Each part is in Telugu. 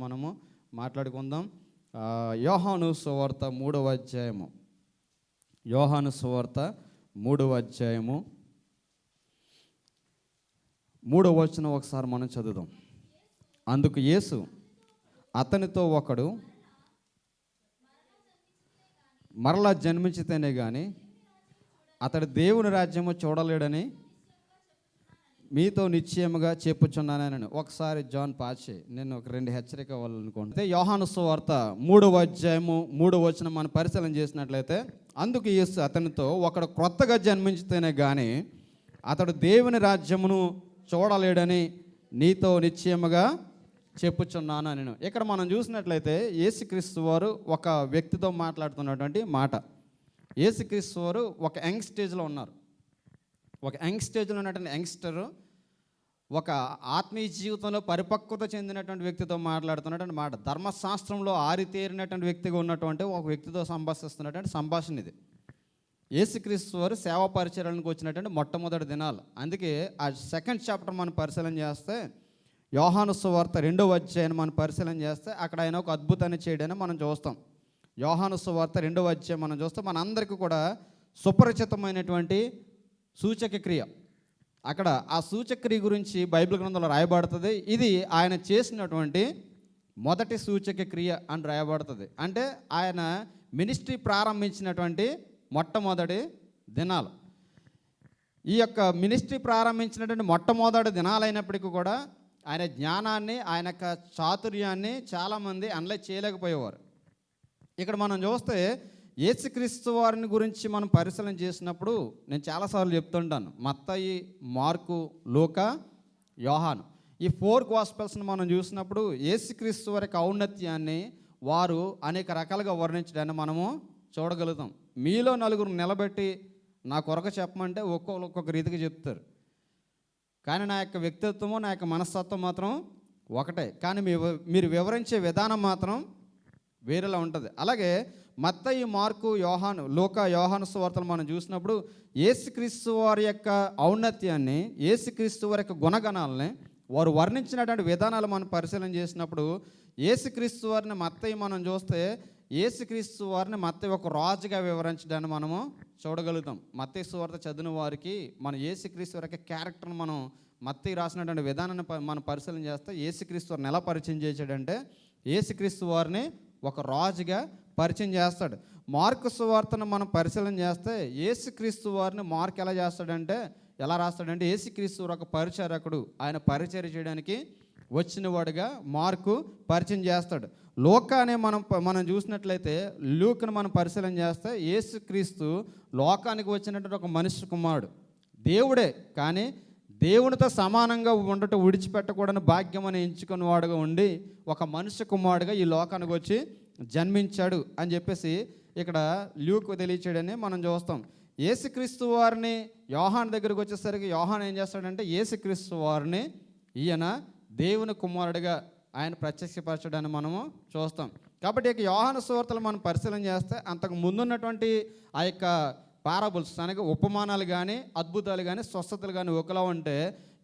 మనము మాట్లాడుకుందాం. యోహాను సువార్త 3వ అధ్యాయము. యోహాను సువార్త 3వ అధ్యాయము 3వ వచనం ఒకసారి మనం చదువుదాం. అందుకు యేసు అతనితో ఒకడు మరలా జన్మించితేనే కానీ అతడు దేవుని రాజ్యము చూడలేడని మీతో నిశ్చయముగా చెప్పుచున్నానని. ఒకసారి జాన్ పాచే నేను ఒక 2 హెచ్చరిక ఇవ్వాలనుకుంటే, యోహాను సువార్త 3వ అధ్యాయము 3వ వచనం మనం పరిశీలన చేసినట్లయితే, అందుకు యేసు అతనితో ఒకడు క్రొత్తగా జన్మించితేనే కానీ అతడు దేవుని రాజ్యమును చూడలేడని నీతో నిశ్చయముగా చెప్పుచున్నాను నేను. ఇక్కడ మనం చూసినట్లయితే యేసుక్రీస్తు వారు ఒక వ్యక్తితో మాట్లాడుతున్నటువంటి మాట. యేసుక్రీస్తు వారు ఒక యంగ్ స్టేజ్లో ఉన్నారు. ఒక యంగ్ స్టేజ్లో ఉన్నటువంటి యంగ్స్టరు ఒక ఆత్మీయ జీవితంలో పరిపక్వత చెందినటువంటి వ్యక్తితో మాట్లాడుతున్నటువంటి మాట. ధర్మశాస్త్రంలో ఆరితేరినటువంటి వ్యక్తిగా ఉన్నటువంటి ఒక వ్యక్తితో సంభాషిస్తున్నటువంటి సంభాషణ ఇది. యేసుక్రీస్తు వారు సేవా పరిచర్యలకు వచ్చినటువంటి మొట్టమొదటి దినాలు. అందుకే ఆ 2nd చాప్టర్ మనం పరిశీలన చేస్తే, యోహాను సువార్త 2వ అధ్యాయాన్ని మనం పరిశీలన చేస్తే అక్కడ ఆయన ఒక అద్భుతాన్ని చేయడాన్ని మనం చూస్తాం. యోహాను సువార్త 2వ అధ్యాయం మనం చూస్తే మనందరికీ కూడా సుపరిచితమైనటువంటి సూచక క్రియ. అక్కడ ఆ సూచక క్రియ గురించి బైబిల్ గ్రంథంలో రాయబడుతుంది. ఇది ఆయన చేసినటువంటి మొదటి సూచక క్రియ అని రాయబడుతుంది. అంటే ఆయన మినిస్ట్రీ ప్రారంభించినటువంటి మొట్టమొదటి దినాలు. ఈ యొక్క మినిస్ట్రీ ప్రారంభించినటువంటి మొట్టమొదటి దినాలైనప్పటికీ కూడా ఆయన జ్ఞానాన్ని, ఆయన యొక్క చాతుర్యాన్ని చాలామంది అనలైజ్ చేయలేకపోయేవారు. ఇక్కడ మనం చూస్తే యేసుక్రీస్తు వారిని గురించి మనం పరిశీలన చేసినప్పుడు నేను చాలాసార్లు చెప్తుంటాను, మత్తయి, మార్కు, లూకా, యోహాను, ఈ 4 గాస్పెల్స్ని మనం చూసినప్పుడు యేసుక్రీస్తు వారి యొక్క ఔన్నత్యాన్ని వారు అనేక రకాలుగా వర్ణించడాన్ని మనము చూడగలుగుతాం. మీలో 4 నిలబెట్టి నా కొరకు చెప్పమంటే ఒక్కొక్క రీతిగా చెప్తారు. కానీ నా యొక్క వ్యక్తిత్వము, నా యొక్క మనస్తత్వం మాత్రం ఒకటే. కానీ మీరు వివరించే విధానం మాత్రం వేరేలా ఉంటుంది. అలాగే మత్తయి, మార్కు, యోహాను, లూకా, యోహాను సువార్తలు మనం చూసినప్పుడు యేసుక్రీస్తు వారి యొక్క ఔన్నత్యాన్ని, యేసుక్రీస్తు వారి యొక్క గుణగణాలని వారు వర్ణించినటువంటి విధానాలు మనం పరిశీలన చేసినప్పుడు యేసుక్రీస్తు వారిని మత్తయి మనం చూస్తే యేసుక్రీస్తు వారిని మత్తయి ఒక రాజుగా వివరించడాన్ని మనము చూడగలుగుతాం. మత్తయి సువార్త చదివిన వారికి మన యేసుక్రీస్తు వారి యొక్క క్యారెక్టర్ని మనం మత్తయి రాసినటువంటి విధానాన్ని మనం పరిశీలన చేస్తే యేసుక్రీస్తు వారిని ఎలా పరిచయం చేశాడంటే యేసుక్రీస్తు వారిని ఒక రాజుగా పరిచయం చేస్తాడు. మార్కు సువార్తను మనం పరిశీలన చేస్తే యేసుక్రీస్తు వారిని మార్క్ ఎలా రాస్తాడంటే యేసుక్రీస్తు వారు ఒక పరిచారకుడు, ఆయన పరిచర్య చేయడానికి వచ్చినవాడుగా మార్కు పరిచయం చేస్తాడు. లోకానే మనం చూసినట్లయితే లూకను మనం పరిశీలన చేస్తే యేసుక్రీస్తు లోకానికి వచ్చినటువంటి ఒక మనిషి కుమారుడు, దేవుడే, కానీ దేవునితో సమానంగా ఉండటం విడిచిపెట్టకూడని భాగ్యం అని ఎంచుకున్న వాడుగా ఉండి ఒక మనుష్య కుమారుడుగా ఈ లోకానికి వచ్చి జన్మించాడు అని చెప్పేసి ఇక్కడ లూకు తెలియచేయడని మనం చూస్తాం. యేసుక్రీస్తు వారిని యోహాను దగ్గరికి వచ్చేసరికి యోహాను ఏం చేస్తాడంటే యేసుక్రీస్తు వారిని ఈయన దేవుని కుమారుడిగా ఆయన ప్రత్యక్షపరచడాన్ని మనము చూస్తాం. కాబట్టి ఇక యోహాను సువార్తలు మనం పరిశీలన చేస్తే అంతకు ముందున్నటువంటి ఆ యొక్క పారాబుల్స్ అనగా ఉపమానాలు కానీ, అద్భుతాలు కానీ, స్వస్థతలు కానీ ఒకలా ఉంటే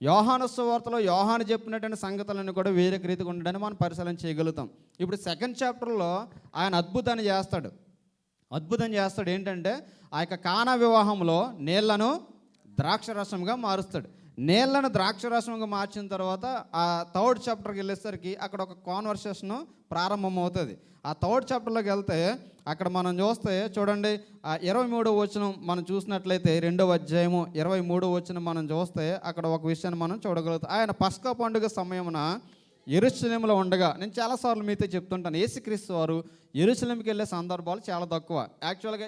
యోహాను సువార్తలో యోహాను చెప్పినటువంటి సంగతులను కూడా వేరే రీతిగా ఉండడాన్ని మనం పరిశీలన చేయగలుగుతాం. ఇప్పుడు 2nd చాప్టర్లో ఆయన అద్భుతం చేస్తాడు. ఏంటంటే ఆ యొక్క కానా వివాహంలో నీళ్లను ద్రాక్షరసంగా మారుస్తాడు. నీళ్లను ద్రాక్షరసంగా మార్చిన తర్వాత ఆ 3rd చాప్టర్కి వెళ్ళేసరికి అక్కడ ఒక కాన్వర్సేషన్ ప్రారంభమవుతుంది. ఆ 3rd చాప్టర్లోకి వెళ్తే అక్కడ మనం చూస్తే చూడండి, ఆ 23వ వచనం మనం చూసినట్లయితే 2వ అధ్యాయము 23వ వచనం మనం చూస్తే అక్కడ ఒక విషయాన్ని మనం చూడగలుగుతాం. ఆయన పస్కా పండుగ సమయమున యెరూషలేములో ఉండగా, నేను చాలాసార్లు మీతో చెప్తుంటాను, యేసుక్రీస్తు వారు యెరూషలేముకి వెళ్ళే సందర్భాలు చాలా తక్కువ. యాక్చువల్గా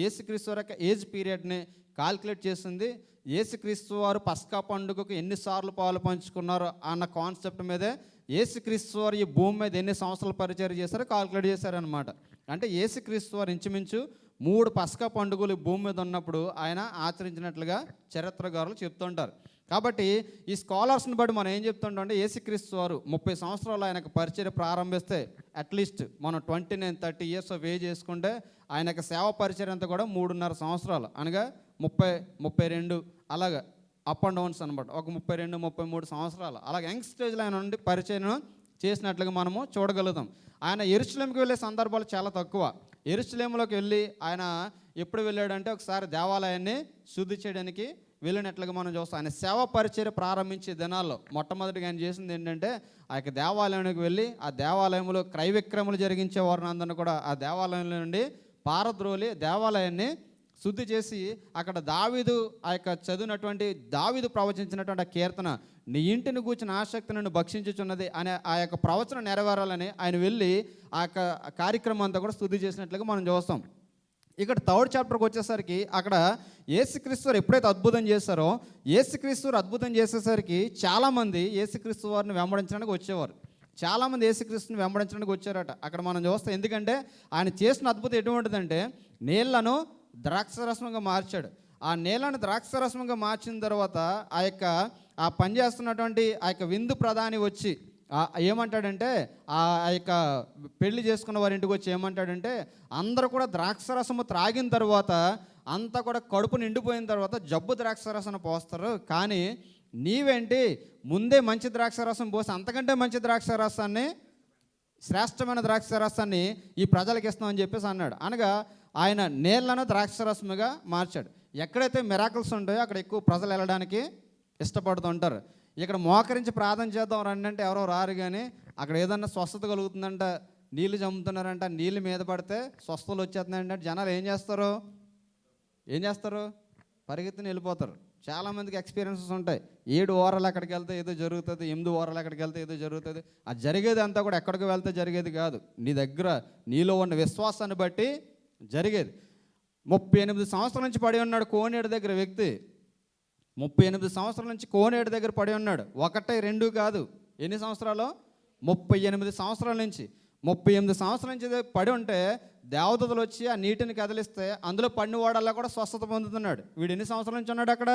యేసుక్రీస్తు వారి యొక్క ఏజ్ పీరియడ్ని కాల్కులేట్ చేసింది యేసుక్రీస్తు వారు పస్కా పండుగకు ఎన్నిసార్లు పాలు పంచుకున్నారు అన్న కాన్సెప్ట్ మీదే యేసుక్రీస్తు వారు ఈ భూమి మీద ఎన్ని సంవత్సరాలు పరిచయం చేశారో కాల్కులేట్ చేశారనమాట. అంటే యేసుక్రీస్తు వారు ఇంచుమించు 3 పస్కా పండుగలు భూమి మీద ఉన్నప్పుడు ఆయన ఆచరించినట్లుగా చరిత్రకారులు చెప్తుంటారు. కాబట్టి ఈ స్కాలర్స్ని బట్టి మనం ఏం చెప్తుంటాం అంటే యేసుక్రీస్తు వారు 30 సంవత్సరాలు ఆయనకు పరిచయం ప్రారంభిస్తే అట్లీస్ట్ మనం 29-30 ఇయర్స్ వే చేసుకుంటే ఆయన యొక్క సేవ పరిచయం అంతా కూడా 3.5 సంవత్సరాలు, అనగా 30-32 అలాగా అప్ అండ్ డౌన్స్ అనమాట. ఒక 32-33 సంవత్సరాలు అలాగే యంగ్ స్టేజ్లో ఆయన నుండి పరిచయం చేసినట్లుగా మనము చూడగలుగుతాం. ఆయన యెరూషలేముకి వెళ్ళే సందర్భాలు చాలా తక్కువ. యెరూషలేములోకి వెళ్ళి ఆయన ఎప్పుడు వెళ్ళాడంటే ఒకసారి దేవాలయాన్ని శుద్ధి చేయడానికి వెళ్ళినట్లుగా మనం చూస్తాం. ఆయన సేవా పరిచర్య ప్రారంభించే దినాల్లో మొట్టమొదటిగా ఆయన చేసింది ఏంటంటే ఆ యొక్క దేవాలయానికి వెళ్ళి ఆ దేవాలయంలో క్రయ విక్రయములు జరిగించే వారిని అందరిని కూడా ఆ దేవాలయంలో నుండి పారద్రోలి దేవాలయాన్ని శుద్ధి చేసి అక్కడ దావీదు ఆ యొక్క చదివినటువంటి దావీదు ప్రవచించినటువంటి ఆ కీర్తన, నీ ఇంటిని కూర్చున్న ఆసక్తి నన్ను భక్షించుచున్నది అనే ఆ యొక్క ప్రవచనం నెరవేరాలని ఆయన వెళ్ళి ఆ యొక్క కార్యక్రమం అంతా కూడా శుద్ధి చేసినట్లుగా మనం చూస్తాం. ఇక్కడ 3rd చాప్టర్కి వచ్చేసరికి అక్కడ యేసుక్రీస్తు ఎప్పుడైతే అద్భుతం చేశారో యేసుక్రీస్తు అద్భుతం చేసేసరికి చాలామంది యేసుక్రీస్తు వారిని వెంబడించడానికి వచ్చేవారు. చాలామంది యేసుక్రీస్తుని వెంబడించడానికి వచ్చారట. అక్కడ మనం చూస్తాం. ఎందుకంటే ఆయన చేసిన అద్భుతం ఎటువంటిదంటే నీళ్లను ద్రాక్షరసంగా మార్చాడు. ఆ నీళ్లను ద్రాక్షరసంగా మార్చిన తర్వాత ఆ పని చేస్తున్నటువంటి ఆ యొక్క విందు ప్రధాని వచ్చి ఏమంటాడంటే ఆ యొక్క పెళ్లి చేసుకున్న వారి ఇంటికి వచ్చి ఏమంటాడంటే అందరూ కూడా ద్రాక్షరసము త్రాగిన తర్వాత అంతా కూడా కడుపు నిండిపోయిన తర్వాత జబ్బు ద్రాక్షరసం పోస్తారు, కానీ నీవేంటి ముందే మంచి ద్రాక్షరసం పోసి అంతకంటే మంచి ద్రాక్షరసాన్ని శ్రేష్టమైన ద్రాక్షరసాన్ని ఈ ప్రజలకు ఇస్తామని చెప్పేసి అన్నాడు. అనగా ఆయన నీళ్లను ద్రాక్షరసముగా మార్చాడు. ఎక్కడైతే మిరాకిల్స్ ఉంటాయో అక్కడ ఎక్కువ ప్రజలు వెళ్ళడానికి ఇష్టపడుతుంటారు. ఇక్కడ మోకరించి ప్రార్థన చేద్దాం రండి అంటే ఎవరో రారు, కానీ అక్కడ ఏదన్నా స్వస్థత కలుగుతుందంట, నీళ్ళు జమ్ముతున్నారంట, నీళ్ళు మీద పడితే స్వస్థతలు వచ్చేస్తున్నాయంటే జనాలు ఏం చేస్తారు? పరిగెత్తుని వెళ్ళిపోతారు. చాలామందికి ఎక్స్పీరియన్సెస్ ఉంటాయి. 7 వారాలు అక్కడికి వెళ్తే ఏదో జరుగుతుంది, 8 వారాలు అక్కడికి వెళ్తే ఏదో జరుగుతుంది. అది జరిగేది అంతా కూడా ఎక్కడికి వెళ్తే జరిగేది కాదు, నీ దగ్గర నీలో ఉన్న విశ్వాసాన్ని బట్టి జరిగేది. 38 సంవత్సరాల నుంచి పడి ఉన్నాడు కోనేడు దగ్గర వ్యక్తి. 38 సంవత్సరాల నుంచి కోనేడు దగ్గర పడి ఉన్నాడు. 1, 2 కాదు. ఎన్ని సంవత్సరాలు? 38 సంవత్సరాల నుంచి. 38 సంవత్సరాల నుంచి పడి ఉంటే దేవదూతలు వచ్చి ఆ నీటిని కదిలిస్తే అందులో పడిన వాడల్లా కూడా స్వస్థత పొందుతున్నాడు. వీడు ఎన్ని సంవత్సరాల నుంచి ఉన్నాడు అక్కడ?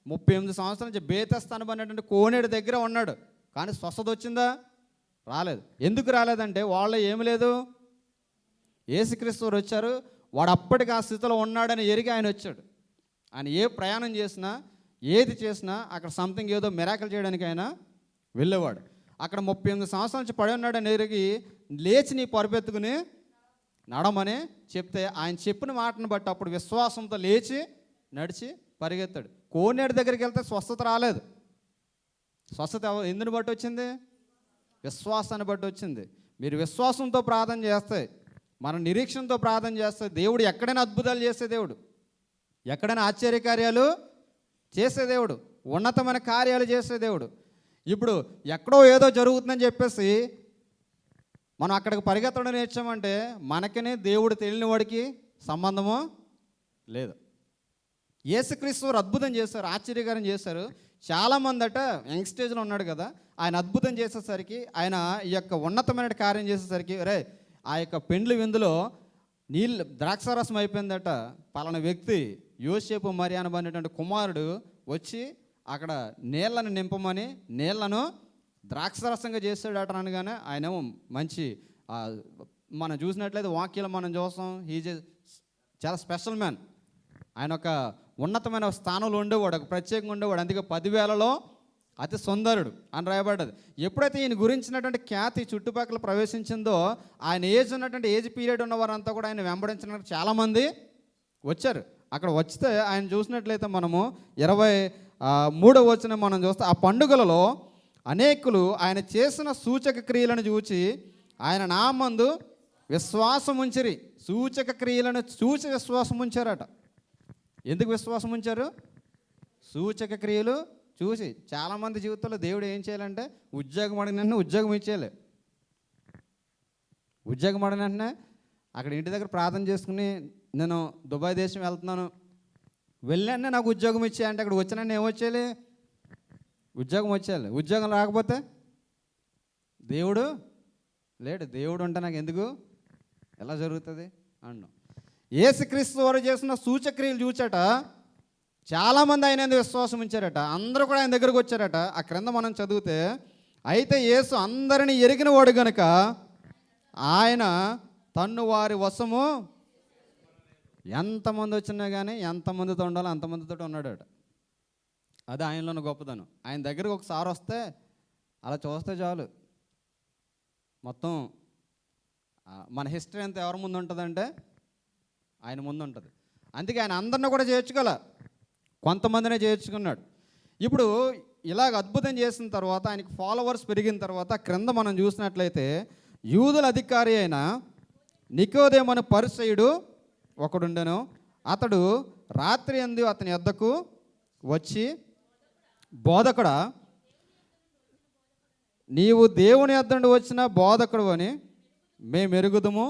38 సంవత్సరాల నుంచి బేతస్థానం అనేటువంటి కోనేడు దగ్గర ఉన్నాడు. కానీ స్వస్థత వచ్చిందా? రాలేదు. ఎందుకు రాలేదంటే వాళ్ళ ఏమి లేదు, యేసుక్రీస్తు వారు వచ్చారు, వాడు అప్పటికి ఆ స్థితిలో ఉన్నాడని ఎరిగి ఆయన వచ్చాడు. ఆయన ఏ ప్రయాణం చేసినా ఏది చేసినా అక్కడ సంథింగ్ ఏదో మిరాకిల్ చేయడానికి ఆయన వెళ్ళేవాడు. అక్కడ 38 సంవత్సరాల నుంచి పడి ఉన్నాడని ఎరిగి లేచి నీ పరుపెత్తుకుని నడమని చెప్తే ఆయన చెప్పిన మాటను బట్టి అప్పుడు విశ్వాసంతో లేచి నడిచి పరిగెత్తాడు. కోనేడు దగ్గరికి వెళ్తే స్వస్థత రాలేదు. స్వస్థత ఎందుని బట్టి వచ్చింది? విశ్వాసాన్ని బట్టి వచ్చింది. మీరు విశ్వాసంతో ప్రార్థన చేస్తే, మన నిరీక్షణతో ప్రార్థన చేస్తే దేవుడు ఎక్కడైనా అద్భుతాలు చేసే దేవుడు, ఎక్కడైనా ఆశ్చర్యకార్యాలు చేసే దేవుడు, ఉన్నతమైన కార్యాలు చేసే దేవుడు. ఇప్పుడు ఎక్కడో ఏదో జరుగుతుందని చెప్పేసి మనం అక్కడికి పరిగెత్తడం నేర్చామంటే మనకనే దేవుడు తెలియని వాడికి సంబంధము లేదు. యేసుక్రీస్తు వారు అద్భుతం చేశారు, ఆశ్చర్యకారం చేశారు. చాలామంది యంగ్ స్టేజ్లో ఉన్నాడు కదా, ఆయన అద్భుతం చేసేసరికి, ఆయన ఈ యొక్క ఉన్నతమైన కార్యం చేసేసరికి ఆ యొక్క పెండ్లి విందులో నీళ్ళు ద్రాక్షారసం అయిపోయిందట. పలానా వ్యక్తి యోసేపు మరియాను అనేటువంటి కుమారుడు వచ్చి అక్కడ నీళ్లను నింపమని నీళ్లను ద్రాక్షరసంగా చేసాడట అనగానే ఆయన మంచి మనం చూసినట్లయితే వాక్యాలు మనం చూస్తాం, చాలా స్పెషల్ మ్యాన్. ఆయన ఒక ఉన్నతమైన స్థానంలో ఉండేవాడు, ఒక ప్రత్యేకంగా ఉండేవాడు. అందుకే 10,000లో అతి సుందరుడు అని రాయబడ్డది. ఎప్పుడైతే ఈయన గురించినటువంటి ఖ్యాతి చుట్టుపక్కల ప్రవేశించిందో ఆయన ఏజ్ ఉన్నటువంటి ఏజ్ పీరియడ్ ఉన్న వారంతా కూడా ఆయన వెంబడించడానికి చాలామంది వచ్చారు. అక్కడ వచ్చితే ఆయన చూసినట్లయితే మనము 23వ వచనం మనం చూస్తే, ఆ పండుగలలో అనేకులు ఆయన చేసిన సూచక క్రియలను చూచి ఆయన నామందు విశ్వాసం ఉంచిరి. సూచక క్రియలను చూసి విశ్వాసం ఉంచారట. ఎందుకు విశ్వాసం ఉంచారు? సూచక క్రియలు చూసి. చాలామంది జీవితంలో దేవుడు ఏం చేయాలంటే ఉద్యోగం అడిగిన ఉద్యోగం ఇచ్చేయాలి. ఉద్యోగం అడిగిన వెంటనే అక్కడ ఇంటి దగ్గర ప్రార్థన చేసుకుని నేను దుబాయ్ దేశం వెళ్తున్నాను, వెళ్ళానే నాకు ఉద్యోగం ఇచ్చేయంటే అక్కడ వచ్చినా ఏమొచ్చేయాలి? ఉద్యోగం వచ్చేయాలి. ఉద్యోగం రాకపోతే దేవుడు లేడు. దేవుడు అంటే నాకు ఎందుకు, ఎలా జరుగుతుంది అన్నాం. యేసుక్రీస్తు వారు చేసిన సూచక్రియలు చూచట చాలామంది ఆయన విశ్వాసం ఉంచారట. అందరూ కూడా ఆయన దగ్గరకు వచ్చారట. ఆ క్రింద మనం చదివితే, అయితే యేసు అందరిని ఎరిగిన వాడు గనుక ఆయన తన్ను వారి వశము ఎంతమంది వచ్చినా కానీ ఎంతమందితో ఉండాలో అంతమందితో ఉన్నాడట. అది ఆయనలోని గొప్పదనం. ఆయన దగ్గరకు ఒకసారి వస్తే అలా చూస్తే చాలు, మొత్తం మన హిస్టరీ అంతా ఎవరి ముందు ఉంటుందంటే ఆయన ముందు ఉంటుంది. అందుకే ఆయన అందరిని కూడా చేర్చుకోలే, కొంతమందినే చేర్చుకున్నాడు. ఇప్పుడు ఇలాగ అద్భుతం చేసిన తర్వాత ఆయనకి ఫాలోవర్స్ పెరిగిన తర్వాత క్రింద మనం చూసినట్లయితే యూదుల అధికారి అయిన నికోదేము అనే పరిసయ్యుడు ఒకడుండెను. అతడు రాత్రి అందు అతని యొద్దకు వచ్చి, బోధకుడా, నీవు దేవుని యొద్ద నుండి వచ్చిన బోధకుడు అని మేము ఎరుగుదుము.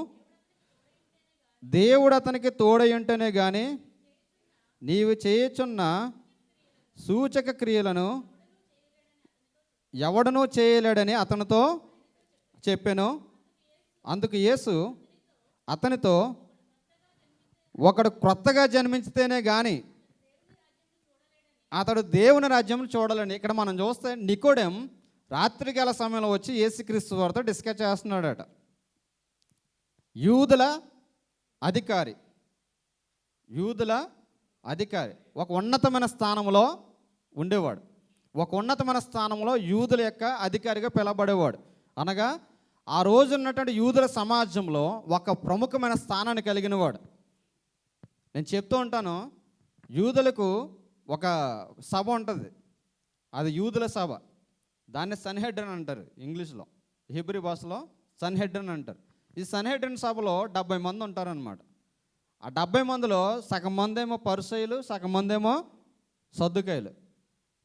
దేవుడు అతనికి తోడై ఉంటేనే కానీ నీవు చేయుచున్న సూచక క్రియలను ఎవడనూ చేయలేడని అతనితో చెప్పాను. అందుకు యేసు అతనితో, ఒకడు క్రొత్తగా జన్మించితేనే కానీ అతడు దేవుని రాజ్యం చూడాలని. ఇక్కడ మనం చూస్తే నికోడెం రాత్రికాల సమయంలో వచ్చి యేసుక్రీస్తు వారితో డిస్కస్ చేస్తున్నాడట. యూదుల అధికారి, యూదుల అధికారి ఒక ఉన్నతమైన స్థానంలో ఉండేవాడు. ఒక ఉన్నతమైన స్థానంలో యూదుల యొక్క అధికారిగా పిలవబడేవాడు. అనగా ఆ రోజు ఉన్నటువంటి యూదుల సమాజంలో ఒక ప్రముఖమైన స్థానాన్ని కలిగినవాడు. నేను చెప్తూ ఉంటాను, యూదులకు ఒక సభ ఉంటుంది, అది యూదుల సభ. దాన్ని సన్హెడ్రన్ అంటారు ఇంగ్లీష్లో, హీబ్రూ భాషలో సన్హెడ్రన్ అంటారు. ఈ సన్హెడ్రన్ సభలో 70 మంది ఉంటారనమాట. ఆ 70 మందిలో సగం మంది ఏమో పరిసయ్యులు, సగం మంది ఏమో సద్దుకాయలు,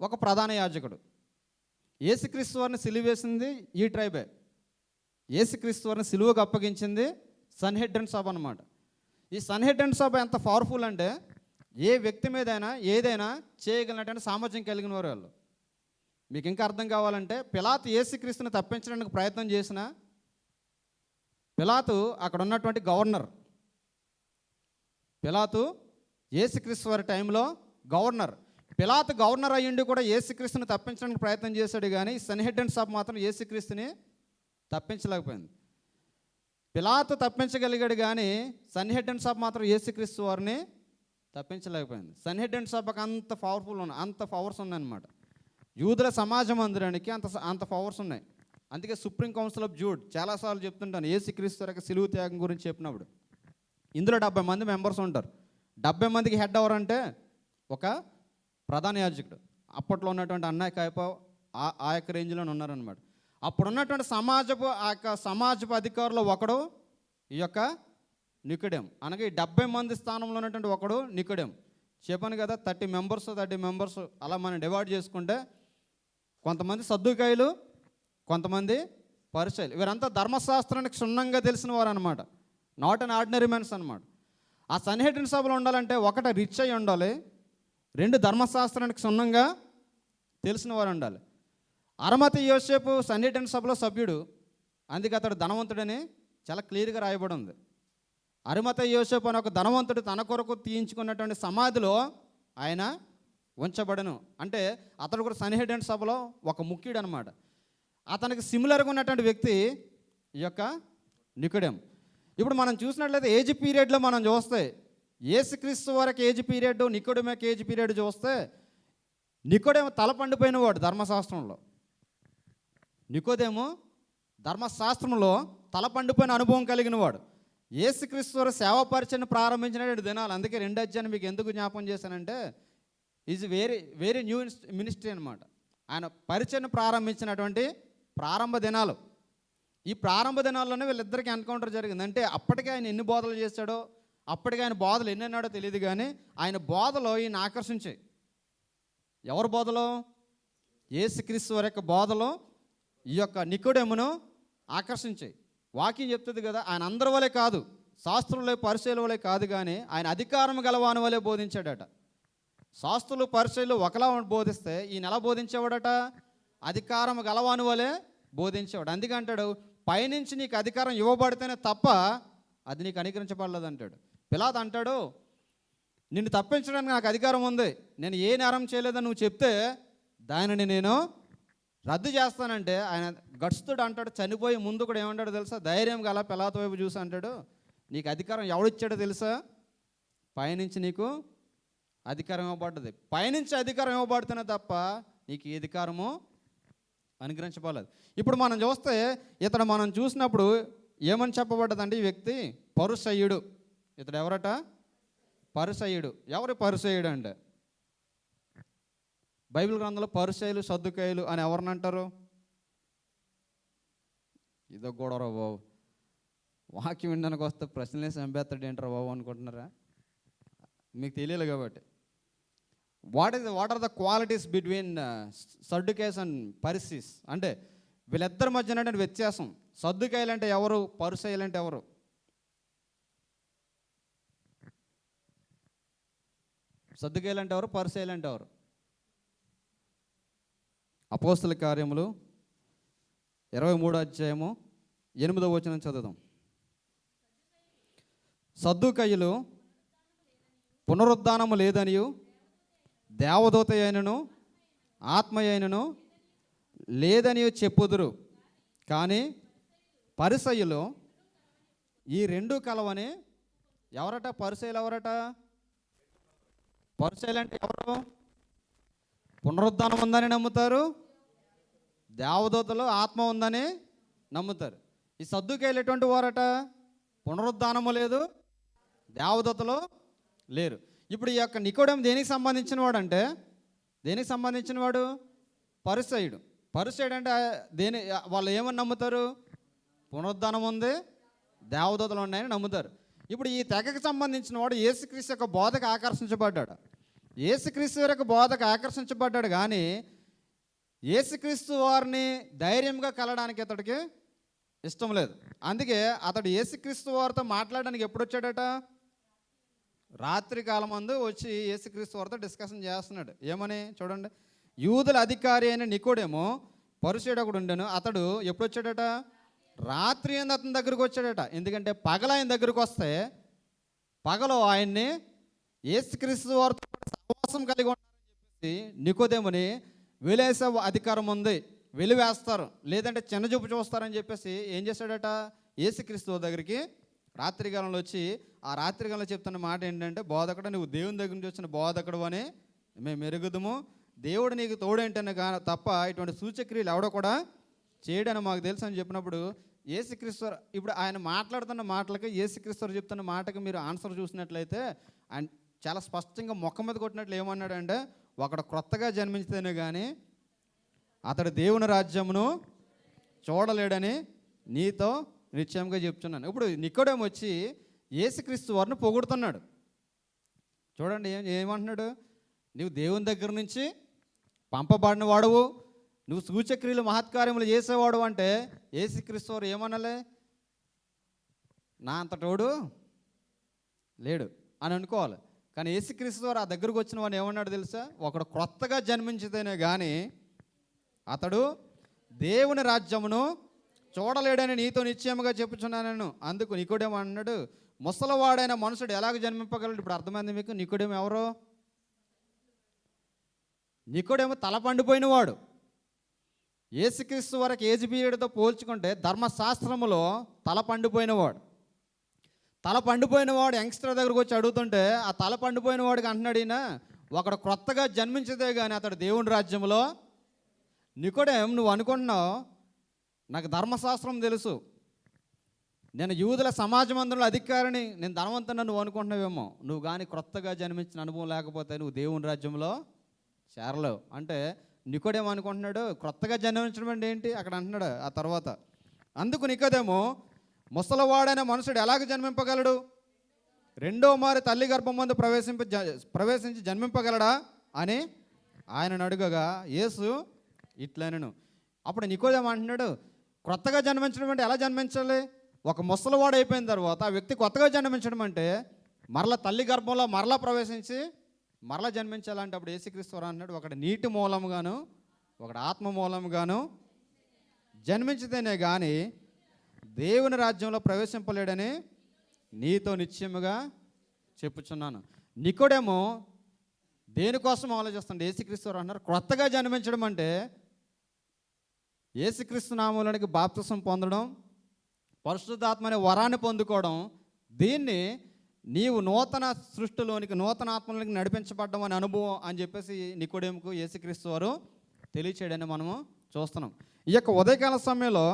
ఒక ప్రధాన యాజకుడు. యేసుక్రీస్తు వారిని సిలువేసింది ఈ ట్రైబే. యేసుక్రీస్తు వారిని సిలువకు అప్పగించింది సన్హెడ్రన్ సభ అనమాట. ఈ సన్హెడ్రన్ సభ ఎంత పవర్ఫుల్ అంటే ఏ వ్యక్తి మీదైనా ఏదైనా చేయగలిగినటువంటి సామర్థ్యం కలిగిన వారు వాళ్ళు. మీకు ఇంకా అర్థం కావాలంటే పిలాతు యేసుక్రీస్తుని తప్పించడానికి ప్రయత్నం చేసిన పిలాతు అక్కడ ఉన్నటువంటి గవర్నర్. పిలాతు యేసుక్రీస్తు వారి టైంలో గవర్నర్. పిలాతు గవర్నర్ అయ్యిండి కూడా యేసుక్రీస్తుని తప్పించడానికి ప్రయత్నం చేశాడు, కానీ సన్హెడ్రన్ సభ మాత్రం యేసుక్రీస్తుని తప్పించలేకపోయింది. పిలాతు తప్పించగలిగాడు కానీ సన్హెడ్రన్ సభ మాత్రం యేసుక్రీస్తు వారిని తప్పించలేకపోయింది. సన్హెడ్రన్ సభకు అంత పవర్ఫుల్ ఉన్నాయి, అంత పవర్స్ ఉన్నాయన్నమాట. యూదుల సమాజ మందిరానికి అంత పవర్స్ ఉన్నాయి. అందుకే సుప్రీం కౌన్సిల్ ఆఫ్ జూడ్ చాలాసార్లు చెప్తుంటాను, యేసుక్రీస్తు యొక్క సిలువ త్యాగం గురించి చెప్పినప్పుడు. ఇందులో 70 మంది మెంబర్స్ ఉంటారు. 70 మందికి హెడ్ ఎవరంటే ఒక ప్రధాన యాజకుడు. అప్పట్లో ఉన్నటువంటి అన్నయ్య కాయప ఆ యొక్క రేంజ్లోనే ఉన్నారనమాట. అప్పుడు ఉన్నటువంటి సమాజపు అధికారులు ఒకడు ఈ యొక్క నికోడెం. అనగా ఈ 70 మంది స్థానంలో ఉన్నటువంటి ఒకడు నికోడెం. చెప్పాను కదా, 30 మెంబర్స్ అలా మనం డివైడ్ చేసుకుంటే కొంతమంది సద్దుకాయలు, కొంతమంది పరిసయ్యులు. వీరంతా ధర్మశాస్త్రానికి క్షుణ్ణంగా తెలిసిన వారు అనమాట. నాట్ అన్ ఆర్డినరీ మెన్స్ అనమాట. ఆ సన్హెడ్రన్ సభలో ఉండాలంటే ఒకటి రిచ్ అయి ఉండాలి, 2 ధర్మశాస్త్రానికి క్షుణ్ణంగా తెలిసిన వారు ఉండాలి. అరమతి యోసేపు సన్హెడ్రన్ సభలో సభ్యుడు, అందుకే అతడు ధనవంతుడని చాలా క్లియర్గా రాయబడి ఉంది. అరిమతయి యోసేపు అని ఒక ధనవంతుడు తన కొరకు తీయించుకున్నటువంటి సమాధిలో ఆయన ఉంచబడను. అంటే అతడు కూడా సన్హెడ్రన్ సభలో ఒక ముఖ్యుడు అనమాట. అతనికి సిమిలర్గా ఉన్నటువంటి వ్యక్తి ఈ యొక్క నికోడెం. ఇప్పుడు మనం చూసినట్లయితే ఏజ్ పీరియడ్లో మనం చూస్తే యేసుక్రీస్తు వారికి ఏజ్ పీరియడ్, నికోడెముకి ఏజ్ పీరియడ్ చూస్తే నికోడెము తల పండిపోయిన వాడు ధర్మశాస్త్రంలో. నికోదేము ధర్మశాస్త్రంలో తల పండిపోయిన అనుభవం కలిగిన వాడు. యేసుక్రీస్తు వారు సేవా పరిచయం ప్రారంభించినటువంటి దినాలు. అందుకే 2 అధ్యాయాన్ని మీకు ఎందుకు జ్ఞాపకం చేశానంటే ఈజ్ వెరీ న్యూ మినిస్ట్రీ అనమాట. ఆయన పరిచయం ప్రారంభించినటువంటి ప్రారంభ దినాలు. ఈ ప్రారంభ దినాల్లోనే వీళ్ళిద్దరికీ ఎన్కౌంటర్ జరిగింది. అంటే అప్పటికే ఆయన ఎన్ని బోధలు చేశాడో, అప్పటికే ఆయన బోధలు ఎన్ని అన్నాడో తెలియదు, కానీ ఆయన బోధలో ఈయన ఆకర్షించాయి. ఎవరి బోధలో? యేసుక్రీస్తు వారి యొక్క బోధలో ఈ యొక్క నికోడెమును ఆకర్షించాయి. వాక్యం చెప్తుంది కదా, ఆయన అందరి వలె కాదు, శాస్త్రుల పరిచయుల వలె కాదు, కానీ ఆయన అధికారం గలవాని వలె బోధించాడట. శాస్త్రులు పరిచయులు ఒకలా బోధిస్తే ఈయన ఎలా బోధించేవాడట? అధికారం గలవాని వలె బోధించేవాడు. అందుకే అంటాడు, పైనుంచి నీకు అధికారం ఇవ్వబడితేనే తప్ప అది నీకు అనుకరించబడలేదు అంటాడు. పిలాతు అంటాడు, నిన్ను తప్పించడానికి నాకు అధికారం ఉంది, నేను ఏ నేరం చేయలేదని నువ్వు చెప్తే దానిని నేను రద్దు చేస్తానంటే ఆయన గడుస్తుడు అంటాడు. చనిపోయి ముందు కూడా ఏమంటాడు తెలుసా? ధైర్యం గల పిలాతు వైపు చూసి అంటాడు, నీకు అధికారం ఎవడిచ్చాడో తెలుసా? పైనుంచి నీకు అధికారం ఇవ్వబడ్డది. పైనుంచి అధికారం ఇవ్వబడితేనే తప్ప నీకు ఏ అధికారము అనుగ్రహించబడలేదు. ఇప్పుడు మనం చూస్తే ఇతడు మనం చూసినప్పుడు ఏమని చెప్పబడ్డదండి? ఈ వ్యక్తి పరుసయ్యుడు. ఇతడు ఎవరట? పరిసయ్యుడు. ఎవరు పరిసయ్యుడు అంటే? బైబిల్ గ్రంథంలో పరిసయ్యులు, సద్దుకాయలు అని ఎవరిని అంటారు? ఇదో గొడవరా బాబు, వాక్యం వినడానికి వస్తే ప్రశ్నలే చంపేస్తాడు ఏంటారా బాబు అనుకుంటున్నారా? మీకు తెలియదు కాబట్టి. What are the qualities between Sadducees and Pharisees? అంటే వీళ్ళిద్దరి మధ్య ఉన్నటువంటి వ్యత్యాసం. సద్దుకాయలు అంటే ఎవరు? పరిసయ్యులు అంటే ఎవరు? సద్దుకాయలు అంటే ఎవరు? పరిసయ్యులు అంటే ఎవరు? అపోస్తల కార్యములు 23వ అధ్యాయము 8వ వచనం చదువుదాం. సద్దుకాయులు పునరుద్ధానము లేదనియు దేవదూత అయినను ఆత్మ అయినను లేదనియు చెప్పుదురు, కానీ పరిసయ్యులు ఈ రెండు కలవని. ఎవరట పరిసయ్యులు? ఎవరట పరిసయ్యులు అంటే ఎవరు? పునరుద్ధానం ఉందని నమ్ముతారు, దేవదూతలు ఆత్మ ఉందని నమ్ముతారు. ఈ సద్దుకాయలు ఎటువంటి వారట? పునరుద్ధానము లేదు, దేవదూతలు లేరు. ఇప్పుడు ఈ యొక్క నికోడెము దేనికి సంబంధించిన వాడు అంటే? దేనికి సంబంధించిన వాడు? పరిసయ్యుడు. పరిసయ్యుడు అంటే వాళ్ళు ఏమని నమ్ముతారు? పునరుద్ధానం ఉంది, దేవదూతలు ఉన్నాయని నమ్ముతారు. ఇప్పుడు ఈ తెగకు సంబంధించిన వాడు యేసుక్రీస్తు యొక్క బోధకు ఆకర్షించబడ్డాడు. యేసుక్రీస్తు యొక్క బోధకు ఆకర్షించబడ్డాడు, కానీ యేసుక్రీస్తు వారిని ధైర్యంగా కలడానికి అతడికి ఇష్టం లేదు. అందుకే అతడు యేసుక్రీస్తు వారితో మాట్లాడడానికి ఎప్పుడు వచ్చాడట? రాత్రి కాలం ముందు వచ్చి యేసుక్రీస్తు వారితో డిస్కషన్ చేస్తున్నాడు. ఏమని చూడండి. యూదుల అధికారి అయిన నికోడెము పరిసయ్యుడు ఒకడు ఉండెను. అతడు ఎప్పుడు వచ్చాడట? రాత్రి అందు అతని దగ్గరకు వచ్చాడట. ఎందుకంటే పగల ఆయన దగ్గరకు వస్తే పగలు ఆయన్ని యేసుక్రీస్తు వారితో సహవాసం కలిగి ఉంటారని చెప్పేసి నికోదేముని వెలేసే అధికారం ఉంది, వెలివేస్తారు, లేదంటే చిన్నచూపు చూస్తారని చెప్పేసి ఏం చేశాడట? యేసుక్రీస్తు దగ్గరికి రాత్రికాలంలో వచ్చి ఆ రాత్రికాలంలో చెప్తున్న మాట ఏంటంటే, బోధకుడు, నువ్వు దేవుని దగ్గర నుంచి వచ్చిన బోధకుడు అని మేము మెరుగుదము, దేవుడు నీకు తోడేంటనే తప్ప ఇటువంటి సూచక్రియలు ఎవడో కూడా చేయడని మాకు తెలుసు అని చెప్పినప్పుడు యేసుక్రీస్తు ఇప్పుడు ఆయన మాట్లాడుతున్న మాటలకి యేసుక్రీస్తు చెప్తున్న మాటకి మీరు ఆన్సర్ చూసినట్లయితే ఆయన చాలా స్పష్టంగా మొక్క మీద కొట్టినట్లు ఏమన్నాడంటే, ఒకడు క్రొత్తగా జన్మించితేనే కానీ అతడు దేవుని రాజ్యమును చూడలేడని నీతో నిశ్చయంగా చెప్తున్నాను. ఇప్పుడు నికోడెము వచ్చి యేసుక్రీస్తు వారిని పొగుడుతున్నాడు. చూడండి ఏమంటున్నాడు? నువ్వు దేవుని దగ్గర నుంచి పంపబడిన వాడువు, నువ్వు సూచక్రియలు మహత్కార్యములు చేసేవాడు అంటే యేసుక్రీస్తు వారు ఏమనాలి? నా అంతటోడు లేడు అని అనుకోవాలి. కానీ యేసుక్రీస్తు వారు ఆ దగ్గరకు వచ్చిన వాడిని ఏమన్నాడు తెలుసా? ఒకడు క్రొత్తగా జన్మించితేనే కానీ అతడు దేవుని రాజ్యమును చూడలేడని నీతో నిశ్చయముగా చెప్పుచున్నాను. అందుకు నికోడెము అన్నాడు, ముసలివాడైన మనుషుడు ఎలాగ జన్మింపగలడు? ఇప్పుడు అర్థమైంది మీకు? నికోడెము ఎవరు? నికోడెము తల పండిపోయినవాడు. యేసుక్రీస్తు వరకు ఏజ్ పీరియడ్తో పోల్చుకుంటే ధర్మశాస్త్రములో తల పండిపోయినవాడు. తల పండిపోయినవాడు యంగ్స్టర్ దగ్గరకు వచ్చి అడుగుతుంటే ఆ తల పండిపోయిన వాడికి అంటున్నాడు ఈయన, ఒకడు క్రొత్తగా జన్మించదే కానీ అతడు దేవుని రాజ్యంలో. నికోడెము, నువ్వు అనుకుంటున్నావు నాకు ధర్మశాస్త్రం తెలుసు, నేను యూదుల సమాజ మందిరంలో అధికారిని, నేను ధనవంతుని నువ్వు అనుకుంటున్నావేమో. నువ్వు కానీ క్రొత్తగా జన్మించిన అనుభవం లేకపోతే నువ్వు దేవుని రాజ్యంలో చేరలేవు అంటే నికోడెము అనుకుంటున్నాడు క్రొత్తగా జన్మించడం అంటే ఏంటి అక్కడ అంటున్నాడు. ఆ తర్వాత అందుకు నికోడెము, ముసలివాడైన మనుషుడు ఎలాగ జన్మింపగలడు? రెండో మారి తల్లి గర్భం ముందు ప్రవేశించి జన్మింపగలడా అని ఆయనను అడుగగా యేసు ఇట్లనెను. అప్పుడు నికోడెము అంటున్నాడు, క్రొత్తగా జన్మించడం అంటే ఎలా జన్మించాలి? ఒక ముసలివాడు అయిపోయిన తర్వాత ఆ వ్యక్తి కొత్తగా జన్మించడం అంటే మరలా తల్లి గర్భంలో మరలా ప్రవేశించి మరలా జన్మించాలంటే అప్పుడు యేసుక్రీస్తు అన్నాడు, ఒకటి నీటి మూలముగాను ఒకటి ఆత్మ మూలముగాను జన్మించితేనే కానీ దేవుని రాజ్యంలో ప్రవేశింపలేడని నీతో నిశ్చయముగా చెప్పుచున్నాను. నికోడెము దేనికోసం ఆలోచిస్తాడు? యేసుక్రీస్తు అన్నారు క్రొత్తగా జన్మించడం అంటే యేసుక్రీస్తు నామములోనికి బాప్తిసం పొందడం, పరిశుద్ధాత్మ అనే వరాన్ని పొందుకోవడం, దీన్ని నీవు నూతన సృష్టిలోనికి నూతన ఆత్మలోనికి నడిపించబడ్డం అనే అనుభవం అని చెప్పేసి నికోడెముకు యేసుక్రీస్తు వారు తెలియచేయడని మనము చూస్తున్నాం. ఈ యొక్క ఉదయకాల సమయంలో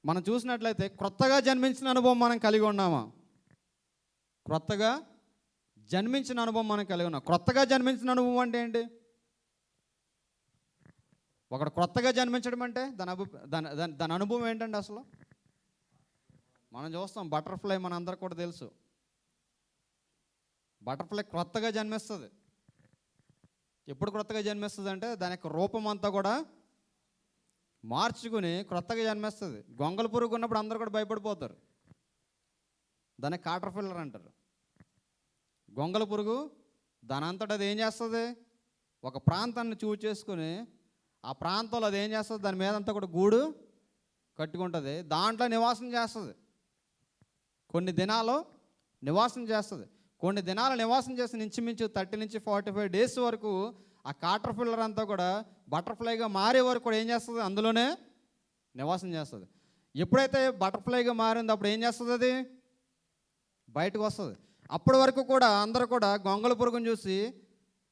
మనం చూసినట్లయితే క్రొత్తగా జన్మించిన అనుభవం మనం కలిగి ఉన్నామా? క్రొత్తగా జన్మించిన అనుభవం మనం కలిగి ఉన్నాం. క్రొత్తగా జన్మించిన అనుభవం అంటే ఏంటి? ఒకడు క్రొత్తగా జన్మించడం అంటే దాని అనుభవం ఏంటండి అసలు? మనం చూస్తాం బటర్ఫ్లై, మన అందరికి కూడా తెలుసు. బటర్ఫ్లై క్రొత్తగా జన్మిస్తుంది. ఎప్పుడు క్రొత్తగా జన్మిస్తుంది అంటే దాని యొక్క రూపం అంతా కూడా మార్చుకుని క్రొత్తగా జన్మిస్తుంది. గొంగళ పురుగు ఉన్నప్పుడు అందరూ కూడా భయపడిపోతారు. దాన్ని కాటర్పిల్లర్ అంటారు. గొంగళ పురుగు దాని అంతటా అది ఏం చేస్తుంది? ఒక ప్రాంతాన్ని చూజ్ చేసుకుని ఆ ప్రాంతంలో అది ఏం చేస్తుంది? దాని మీద అంతా కూడా గూడు కట్టుకుంటుంది. దాంట్లో నివాసం చేస్తుంది. కొన్ని దినాలు నివాసం చేస్తుంది. కొన్ని దినాలు నివాసం చేసి ఇంచుమించు 30 నుంచి 45 డేస్ వరకు ఆ కాటర్పిల్లర్ అంతా కూడా బటర్ఫ్లైగా మారే వరకు కూడా ఏం చేస్తుంది? అందులోనే నివాసం చేస్తుంది. ఎప్పుడైతే బటర్ఫ్లైగా మారిందో అప్పుడు ఏం చేస్తుంది? అది బయటకు వస్తుంది. అప్పటి వరకు కూడా అందరూ కూడా గొంగళ పురుగును చూసి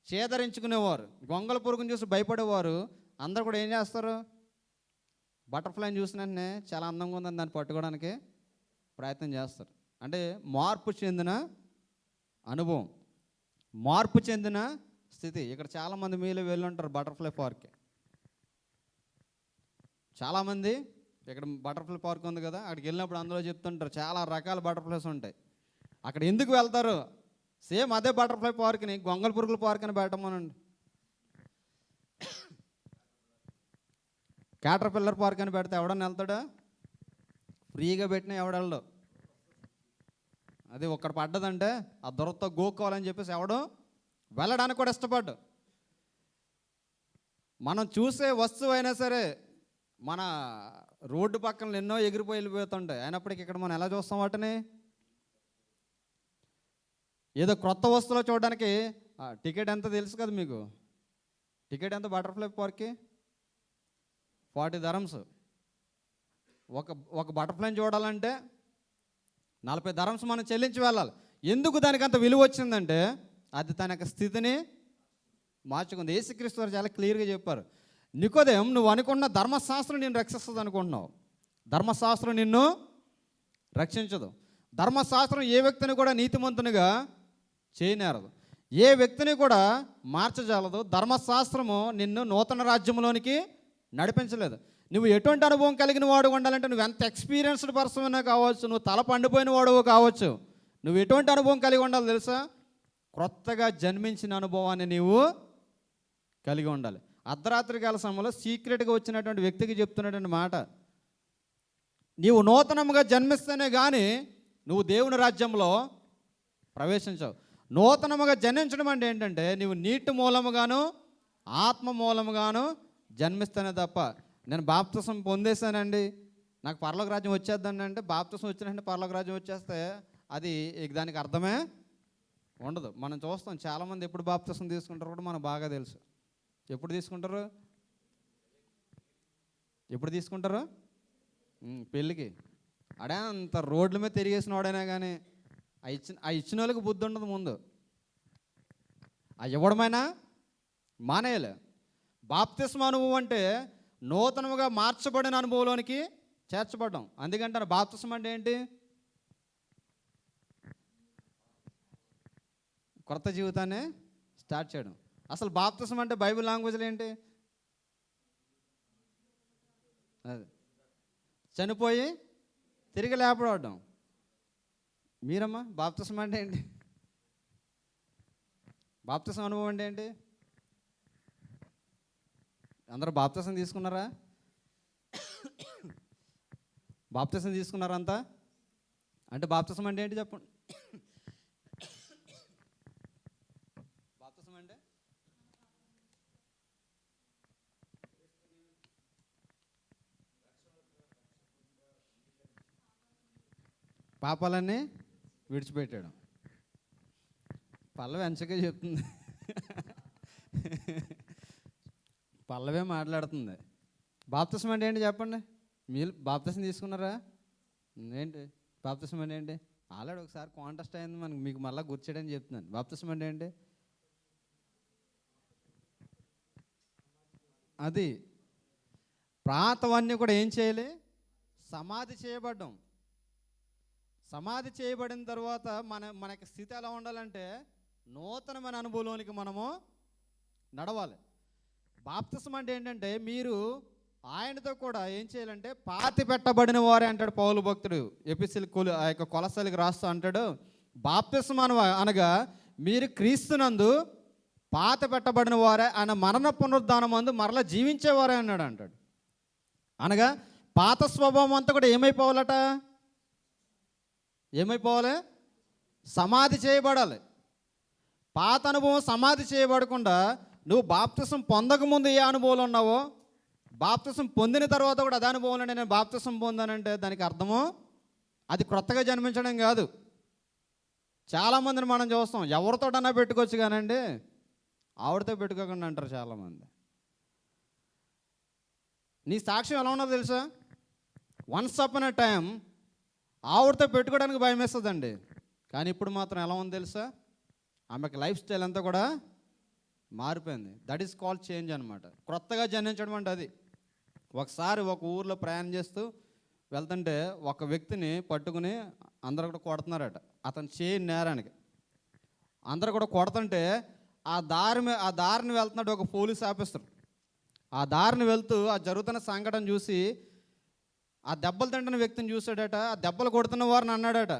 చేదరించుకునేవారు, గొంగళ పురుగును చూసి భయపడేవారు. అందరూ కూడా ఏం చేస్తారు? బటర్ఫ్లైని చూసిన వెంటనే చాలా అందంగా ఉందని దాన్ని పట్టుకోవడానికి ప్రయత్నం చేస్తారు. అంటే మార్పు చెందిన అనుభవం, మార్పు చెందిన స్థితి. ఇక్కడ చాలామంది మీలో వెళ్ళుంటారు బటర్ఫ్లై పార్క్కి. చాలామంది ఇక్కడ బటర్ఫ్లై పార్క్ ఉంది కదా, అక్కడికి వెళ్ళినప్పుడు అందులో చెప్తుంటారు చాలా రకాల బటర్ఫ్లైస్ ఉంటాయి. అక్కడ ఎందుకు వెళ్తారు? సేమ్ అదే బటర్ఫ్లై పార్క్ని గొంగళ పురుగుల పార్క్ అని పెట్టమనండి, క్యాటర్పిల్లర్ పార్క్ అని పెడితే ఎవడన్నా వెళ్తాడా? ఫ్రీగా పెట్టినా ఎవడెళ్ళడు. అది ఒక్కడ పడ్డదంటే ఆ దొరతో గోక్కోవాలని చెప్పేసి ఎవడు వెళ్ళడానికి కూడా ఇష్టపడ్డు. మనం చూసే వస్తువు అయినా సరే మన రోడ్డు పక్కన ఎన్నో ఎగిరిపోయి వెళ్ళిపోతుంటాయి. అయినప్పటికీ ఇక్కడ మనం ఎలా చూస్తాం వాటిని? ఏదో క్రొత్త వస్తువులో చూడడానికి టికెట్ ఎంత తెలుసు కదా మీకు? టికెట్ ఎంత బటర్ఫ్లై పార్క్కి? 40 dirhams. ఒక బటర్ఫ్లైని చూడాలంటే 40 dirhams మనం చెల్లించి వెళ్ళాలి. ఎందుకు దానికి అంత విలువ వచ్చిందంటే అది తన యొక్క స్థితిని మార్చుకుంది. యేసుక్రీస్తు వారు చాలా క్లియర్గా చెప్పారు. నికోదేం, నువ్వు అనుకున్న ధర్మశాస్త్రం నిన్ను రక్షిస్తుంది అనుకుంటున్నావు. ధర్మశాస్త్రం నిన్ను రక్షించదు. ధర్మశాస్త్రం ఏ వ్యక్తిని కూడా నీతిమంతునిగా చేయనేరదు, ఏ వ్యక్తిని కూడా మార్చజాలదు. ధర్మశాస్త్రము నిన్ను నూతన రాజ్యంలోనికి నడిపించలేదు. నువ్వు ఎటువంటి అనుభవం కలిగిన వాడు ఉండాలంటే నువ్వు ఎంత ఎక్స్పీరియన్స్డ్ పర్సన్ అయినా కావచ్చు, నువ్వు తల పండిపోయిన వాడు కావచ్చు, నువ్వు ఎటువంటి అనుభవం కలిగి ఉండాలి తెలుసా? క్రొత్తగా జన్మించిన అనుభవాన్ని నీవు కలిగి ఉండాలి. అర్ధరాత్రి కాల సమయంలో సీక్రెట్గా వచ్చినటువంటి వ్యక్తికి చెప్తున్నటువంటి మాట, నీవు నూతనంగా జన్మిస్తేనే కానీ నువ్వు దేవుని రాజ్యంలో ప్రవేశించవు. నూతనముగా జన్మించడం అంటే ఏంటంటే నీవు నీటి మూలముగాను ఆత్మ మూలముగాను జన్మిస్తేనే తప్ప. నేను బాప్తిసం పొందేశానండి, నాకు పరలోక రాజ్యం వచ్చేద్దండి అంటే, బాప్తిసం వచ్చినంటే పరలోక రాజ్యం వచ్చేస్తే అది దానికి అర్థమే ఉండదు. మనం చూస్తాం చాలామంది ఎప్పుడు బాప్తిసం తీసుకుంటారో కూడా మనకు బాగా తెలుసు. ఎప్పుడు తీసుకుంటారు? ఎప్పుడు తీసుకుంటారు? పెళ్ళికి. అడే అంత రోడ్ల మీద తిరిగేసిన వాడైనా కానీ ఆ ఇచ్చిన వాళ్ళకి బుద్ధి ఉండదు. ముందు ఆ ఇవ్వడమైనా మానేయాలి. బాప్తిస్మ అనుభవం అంటే నూతనముగా మార్చబడిన అనుభవంలోనికి చేర్చబడ్డం. అందుకంటారు బాప్తిస్మ అంటే ఏంటి? కొత్త జీవితాన్ని స్టార్ట్ చేయడం. అసలు బాప్తిస్మ అంటే బైబిల్ లాంగ్వేజ్లో ఏంటి? అది చనిపోయి తిరిగి లేపడవడం. మీరమ్మా బాప్తిస్మ అంటే ఏంటి? బాప్తిస్మ అనుభవం అంటే ఏంటి? అందరూ బాప్తిసం తీసుకున్నారా? బాప్తిసం తీసుకున్నారా అంతా? అంటే బాప్తిసం అంటే ఏంటి చెప్పండి? బాప్తిసం అంటే పాపాలన్నీ విడిచిపెట్టాడు. పల్లవి ఎంచగా చెప్తుంది, పల్లవే మాట్లాడుతుంది. బాప్తిసం అంటే ఏంటి చెప్పండి? మీరు బాప్తిసం తీసుకున్నారా? ఏంటి బాప్తిసం అంటే ఏంటి? ఆల్రెడీ ఒకసారి కాంటెస్ట్ అయింది మనకి, మీకు మళ్ళీ గుర్చేయడని చెప్తున్నాను. బాప్తిసం అంటే ఏంటి? అది పాతవన్నీ కూడా ఏం చేయాలి? సమాధి చేయబడ్డం. సమాధి చేయబడిన తర్వాత మనకి స్థితి ఎలా ఉండాలంటే నూతనమైన అనుభవంలోనికి మనము నడవాలి. బాప్తిసం అంటే ఏంటంటే మీరు ఆయనతో కూడా ఏం చేయాలంటే పాతి పెట్టబడిన వారే అంటాడు పౌలు భక్తుడు. ఎపిసిల్ ఆ యొక్క కొలసలికి రాస్తూ అంటాడు, బాప్తిసం అనగా మీరు క్రీస్తునందు పాత పెట్టబడిన వారే, ఆయన మరణ పునరుద్ధానం అందు మరలా జీవించేవారే అంటాడు. అనగా పాత స్వభావం అంతా కూడా ఏమైపోవాలట? ఏమైపోవాలి? సమాధి చేయబడాలి. పాత అనుభవం సమాధి చేయబడకుండా నువ్వు బాప్తిసం పొందకముందు ఏ అనుభవాలు ఉన్నావో బాప్తిసం పొందిన తర్వాత కూడా అదే అనుభవంలో నేను బాప్తిసం పొందానంటే దానికి అర్థము అది క్రొత్తగా జన్మించడం కాదు. చాలామందిని మనం చూస్తాం, ఎవరితోటన్నా పెట్టుకోవచ్చు కానండి ఆవిడతో పెట్టుకోకుండా అంటారు చాలామంది. నీ సాక్ష్యం ఎలా ఉన్నదో తెలుసా? వన్స్ అపాన్ ఎ టైం ఆవిడతో పెట్టుకోవడానికి భయం వేస్తుందండి, కానీ ఇప్పుడు మాత్రం ఎలా ఉంది తెలుసా? ఆమెకి లైఫ్ స్టైల్ అంతా కూడా మారిపోయింది. దట్ ఈస్ కాల్డ్ చేంజ్ అనమాట. క్రొత్తగా జన్మించడం అంటే అది. ఒకసారి ఒక ఊర్లో ప్రయాణం చేస్తూ వెళ్తుంటే ఒక వ్యక్తిని పట్టుకుని అందరూ కూడా కొడుతున్నారట, అతను చేయని నేరానికి. అందరూ కూడా కొడుతుంటే ఆ దారిని వెళ్తున్నాడు ఒక పోలీస్ ఆఫీసర్. ఆ దారిని వెళ్తూ ఆ జరుగుతున్న సంఘటన చూసి ఆ దెబ్బలు తింటున్న వ్యక్తిని చూశాడట. ఆ దెబ్బలు కొడుతున్న వారిని అన్నాడట,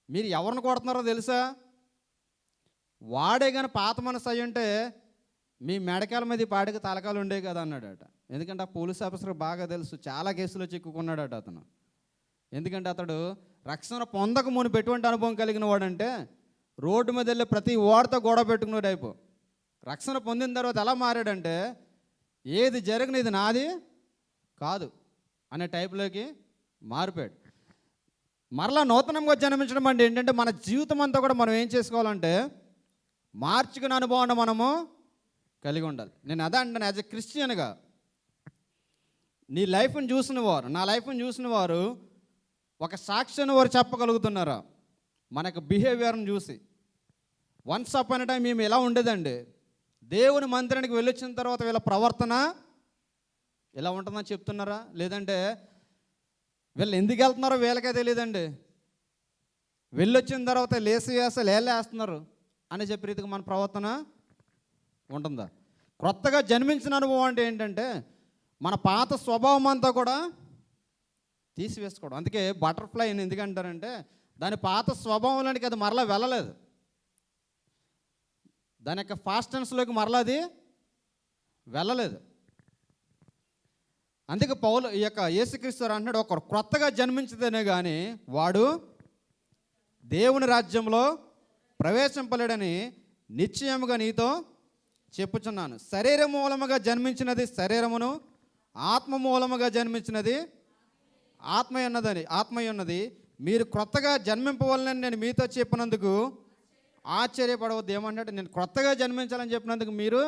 మీరు ఎవరిని కొడుతున్నారో తెలుసా? వాడే కానీ పాత మనసు అయ్యి ఉంటే మీ మెడకాల మీద పాడికి తలకాలు ఉండే కదా అన్నాడట. ఎందుకంటే ఆ పోలీస్ ఆఫీసర్కి బాగా తెలుసు, చాలా కేసులో చిక్కుకున్నాడట అతను. ఎందుకంటే అతడు రక్షణ పొందక మునుపు ఎటువంటి అనుభవం కలిగిన వాడంటే రోడ్డు మీద వెళ్ళి ప్రతి ఓడితో గొడవ పెట్టుకునే టైపు. రక్షణ పొందిన తర్వాత ఎలా మారాడంటే ఏది జరిగిన ఇది నాది కాదు అనే టైప్లోకి మారిపోయాడు. మరలా నూతనంగా జన్మించడం అంటే ఏంటంటే మన జీవితం అంతా కూడా మనం ఏం చేసుకోవాలంటే మార్చుకునే అనుభవాన్ని మనము కలిగి ఉండాలి. నేను అదే అంటాను, యాజ్ ఎ క్రిస్టియన్గా నీ లైఫ్ని చూసిన వారు, నా లైఫ్ని చూసిన వారు ఒక సాక్ష్యాన్ని వారు చెప్పగలుగుతున్నారా? మనకు బిహేవియర్ని చూసి. వన్స్ అపాన్ ఎ టైం మేము ఎలా ఉండేదండి, దేవుని మందిరానికి వెళ్ళొచ్చిన తర్వాత వీళ్ళ ప్రవర్తన ఎలా ఉంటుందని చెప్తున్నారా? లేదంటే వీళ్ళు ఎందుకు వెళ్తున్నారో వీళ్ళకే తెలియదండి, వెళ్ళొచ్చిన తర్వాత లేస్తున్నారు అని చెప్పే రీతికి మన ప్రవర్తన ఉంటుందా? క్రొత్తగా జన్మించిన అనుభవం అంటే ఏంటంటే మన పాత స్వభావం అంతా కూడా తీసివేసుకోవడం. అందుకే బటర్ఫ్లై అని ఎందుకంటారంటే దాని పాత స్వభావంలోనికి అది మరలా వెళ్ళలేదు, దాని యొక్క ఫాస్ట్ టెన్స్లోకి మరలా అది వెళ్ళలేదు. అందుకే పౌలు ఈ యొక్క యేసుక్రీస్తు అంటున్నాడు, ఒకడు క్రొత్తగా జన్మించితేనే కానీ వాడు దేవుని రాజ్యంలో ప్రవేశింపలేడని నిశ్చయముగా నీతో చెప్పుచున్నాను. శరీర మూలముగా జన్మించినది శరీరమును, ఆత్మ మూలముగా జన్మించినది ఆత్మ ఉన్నది. మీరు క్రొత్తగా జన్మింపవలనని నేను మీతో చెప్పినందుకు ఆశ్చర్యపడవద్దు. ఏమన్నాడు? నేను క్రొత్తగా జన్మించాలని చెప్పినందుకు మీరు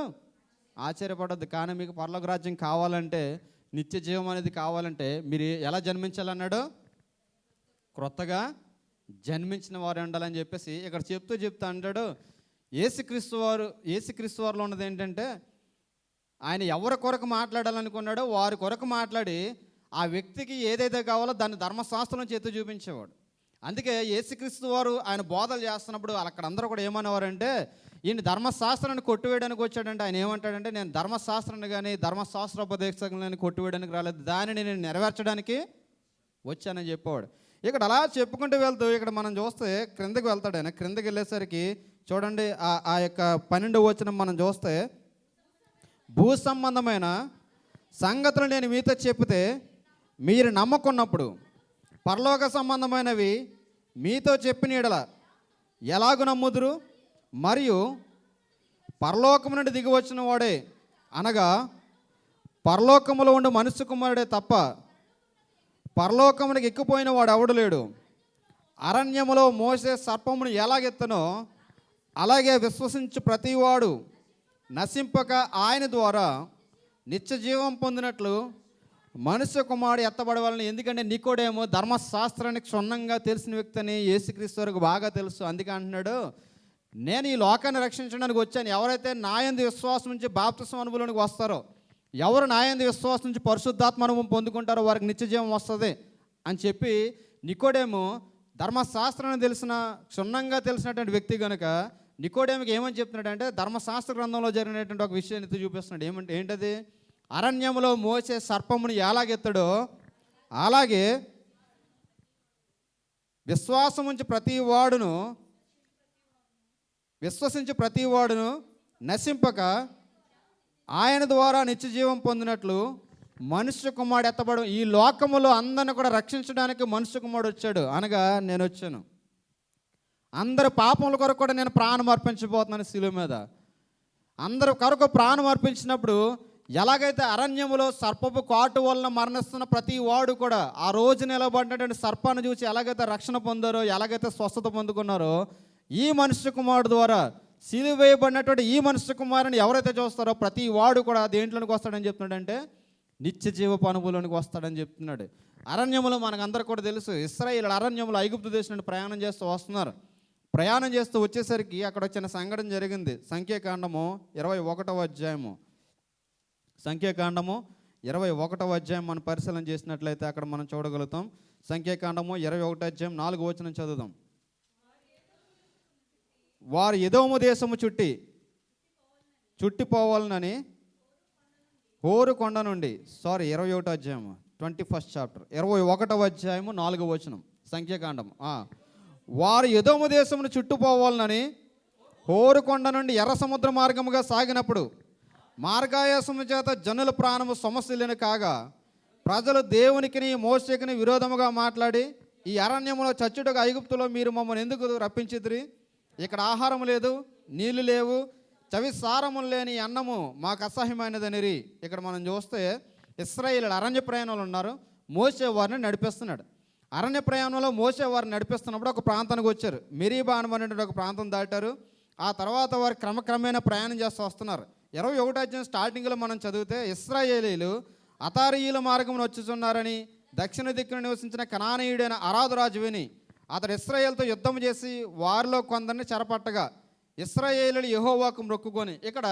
ఆశ్చర్యపడవద్దు. కానీ మీకు పరలోక రాజ్యం కావాలంటే, నిత్య జీవం అనేది కావాలంటే మీరు ఎలా జన్మించాలన్నాడు? క్రొత్తగా జన్మించిన వారు ఉండాలని చెప్పేసి ఇక్కడ చెప్తూ అంటాడు. యేసుక్రీస్తు వారిలో ఉన్నది ఏంటంటే ఆయన ఎవరి కొరకు మాట్లాడాలనుకున్నాడో వారి కొరకు మాట్లాడి ఆ వ్యక్తికి ఏదైతే కావాలో దాన్ని ధర్మశాస్త్రం చేతి చూపించేవాడు. అందుకే యేసుక్రీస్తు వారు ఆయన బోధలు చేస్తున్నప్పుడు అక్కడ అందరూ కూడా ఏమనేవారంటే ఈయన ధర్మశాస్త్రాన్ని కొట్టివేయడానికి వచ్చాడంటే ఆయన ఏమంటాడంటే నేను ధర్మశాస్త్రాన్ని కానీ ధర్మశాస్త్రోపదేశాలను కొట్టివేయడానికి రాలేదు, దానిని నేను నెరవేర్చడానికి వచ్చానని చెప్పేవాడు. ఇక్కడ అలా చెప్పుకుంటూ వెళ్తూ ఇక్కడ మనం చూస్తే క్రిందకి వెళ్తాడు ఆయన. క్రిందకి వెళ్ళేసరికి చూడండి ఆ యొక్క 12వ వచనం మనం చూస్తే, భూ సంబంధమైన సంగతులు నేను మీతో చెప్తే మీరు నమ్మకున్నప్పుడు పరలోక సంబంధమైనవి మీతో చెప్పిన యెడల ఎలాగు నమ్ముదురు? మరియు పరలోకము నుండి దిగి వచ్చిన వాడే అనగా పరలోకములో ఉండి మనుష్య కుమారుడే తప్ప పరలోకమునికి ఎక్కిపోయిన వాడు ఎవడు లేడు. అరణ్యములో మోసే సర్పమును ఎలాగెత్తనో అలాగే విశ్వసించు ప్రతివాడు నశింపక ఆయన ద్వారా నిత్య జీవం పొందినట్లు మనుష్య కుమారుడు ఎత్తబడవాలని. ఎందుకంటే నికోడేమో ధర్మశాస్త్రానికి క్షుణ్ణంగా తెలిసిన వ్యక్తి అని యేసుక్రీస్తు వారికి బాగా తెలుసు. అందుకే అంటున్నాడు, నేను ఈ లోకాన్ని రక్షించడానికి వచ్చాను. ఎవరైతే నా యందు విశ్వాసం నుంచి బాప్తిసం అనుభవంలోనికి వస్తారో, ఎవరు నా యందు విశ్వాసం నుంచి పరిశుద్ధాత్మ అనుభవం పొందుకుంటారో వారికి నిత్యజీవం వస్తుంది అని చెప్పి నికోడేము ధర్మశాస్త్రాన్ని క్షుణ్ణంగా తెలిసినటువంటి వ్యక్తి కనుక నికోడేముకి ఏమని చెప్తున్నాడంటే ధర్మశాస్త్ర గ్రంథంలో జరిగినటువంటి ఒక విషయాన్ని ఎత్తి చూపిస్తున్నాడు. ఏంటది? అరణ్యంలో మోసే సర్పమును ఎలాగెత్తాడో అలాగే విశ్వాసించి ప్రతి వాడును నశింపక ఆయన ద్వారా నిత్యజీవం పొందినట్లు మనుష్య కుమారుడు ఎత్తబడు. ఈ లోకములో అందరిని కూడా రక్షించడానికి మనుష్య కుమారుడు వచ్చాడు. అనగా నేను వచ్చాను, అందరి పాపముల కొరకు కూడా నేను ప్రాణం అర్పించబోతున్నాను శిలువ మీద. అందరి కొరకు ప్రాణం అర్పించినప్పుడు ఎలాగైతే అరణ్యములో సర్పపు కాటు వలన మరణిస్తున్న ప్రతి వాడు కూడా ఆ రోజు నిలబడినటువంటి సర్పాన్ని చూసి ఎలాగైతే రక్షణ పొందారో, ఎలాగైతే స్వస్థత పొందుకున్నారో, ఈ మనుష్య కుమారుడు ద్వారా సిలువ వేయబడినటువంటి ఈ మనుష్య కుమారుని ఎవరైతే చూస్తారో ప్రతి వాడు కూడా దేంట్లోనికి వస్తాడని చెప్తున్నాడంటే నిత్య జీవపు అనుభవంలోనికి వస్తాడని చెప్తున్నాడు. అరణ్యములో మనకందరూ కూడా తెలుసు, ఇశ్రాయేలు అరణ్యములో ఐగుప్తు దేశం నుండి ప్రయాణం చేస్తూ వస్తున్నారు. ప్రయాణం చేస్తూ వచ్చేసరికి అక్కడ వచ్చిన సంఘటన జరిగింది. సంఖ్యాకాండము 21వ అధ్యాయము, సంఖ్యాకాండము 21వ అధ్యాయం మనం పరిశీలన చేసినట్లయితే అక్కడ మనం చూడగలుగుతాం. సంఖ్యాకాండము 21వ అధ్యాయం 4వ వచనం చదువుదాం. వారు ఎదోము దేశము చుట్టిపోవాలనని హోరు కొండ నుండి 21వ అధ్యాయము 21st చాప్టర్ 21వ అధ్యాయము 4వ వచనం సంఖ్యాకాండం. వారు ఎదోము దేశమును చుట్టుపోవాలనని హోరు కొండ నుండి ఎర్ర సముద్ర మార్గముగా సాగినప్పుడు మార్గాయాసము చేత జనుల ప్రాణము సమస్యలను కాగా ప్రజలు దేవునికిని మోషేకిని విరోధముగా మాట్లాడి, ఈ అరణ్యములో చచ్చుటకు ఐగుప్తులో మీరు మమ్మల్ని ఎందుకు రప్పించితిరి? ఇక్కడ ఆహారం లేదు, నీళ్లు లేవు, చవి సారము లేని అన్నము మాకు అసహ్యమైనదనిరి. ఇక్కడ మనం చూస్తే ఇశ్రాయేలు అరణ్య ప్రయాణంలో ఉన్నారు. మోషే వారిని నడిపిస్తున్నాడు. అరణ్య ప్రయాణంలో మోషే వారిని నడిపిస్తున్నప్పుడు ఒక ప్రాంతానికి వచ్చారు. మెరీబా అనేటువంటి ఒక ప్రాంతం దాటారు. ఆ తర్వాత వారు క్రమక్రమేణా ప్రయాణం చేస్తూ వస్తున్నారు. 21వ అధ్యాయం స్టార్టింగ్లో మనం చదివితే ఇశ్రాయేలీలు అతారీయుల మార్గమును వచ్చుచున్నారని దక్షిణ దిక్కున నివసించిన కనానీయుడైన అరాధురాజు విని అతడు ఇశ్రాయేలుతో యుద్ధం చేసి వారిలో కొందరిని చెరపట్టగా ఇశ్రాయేలీయులు యెహోవాకు మొక్కుకొని, ఇక్కడ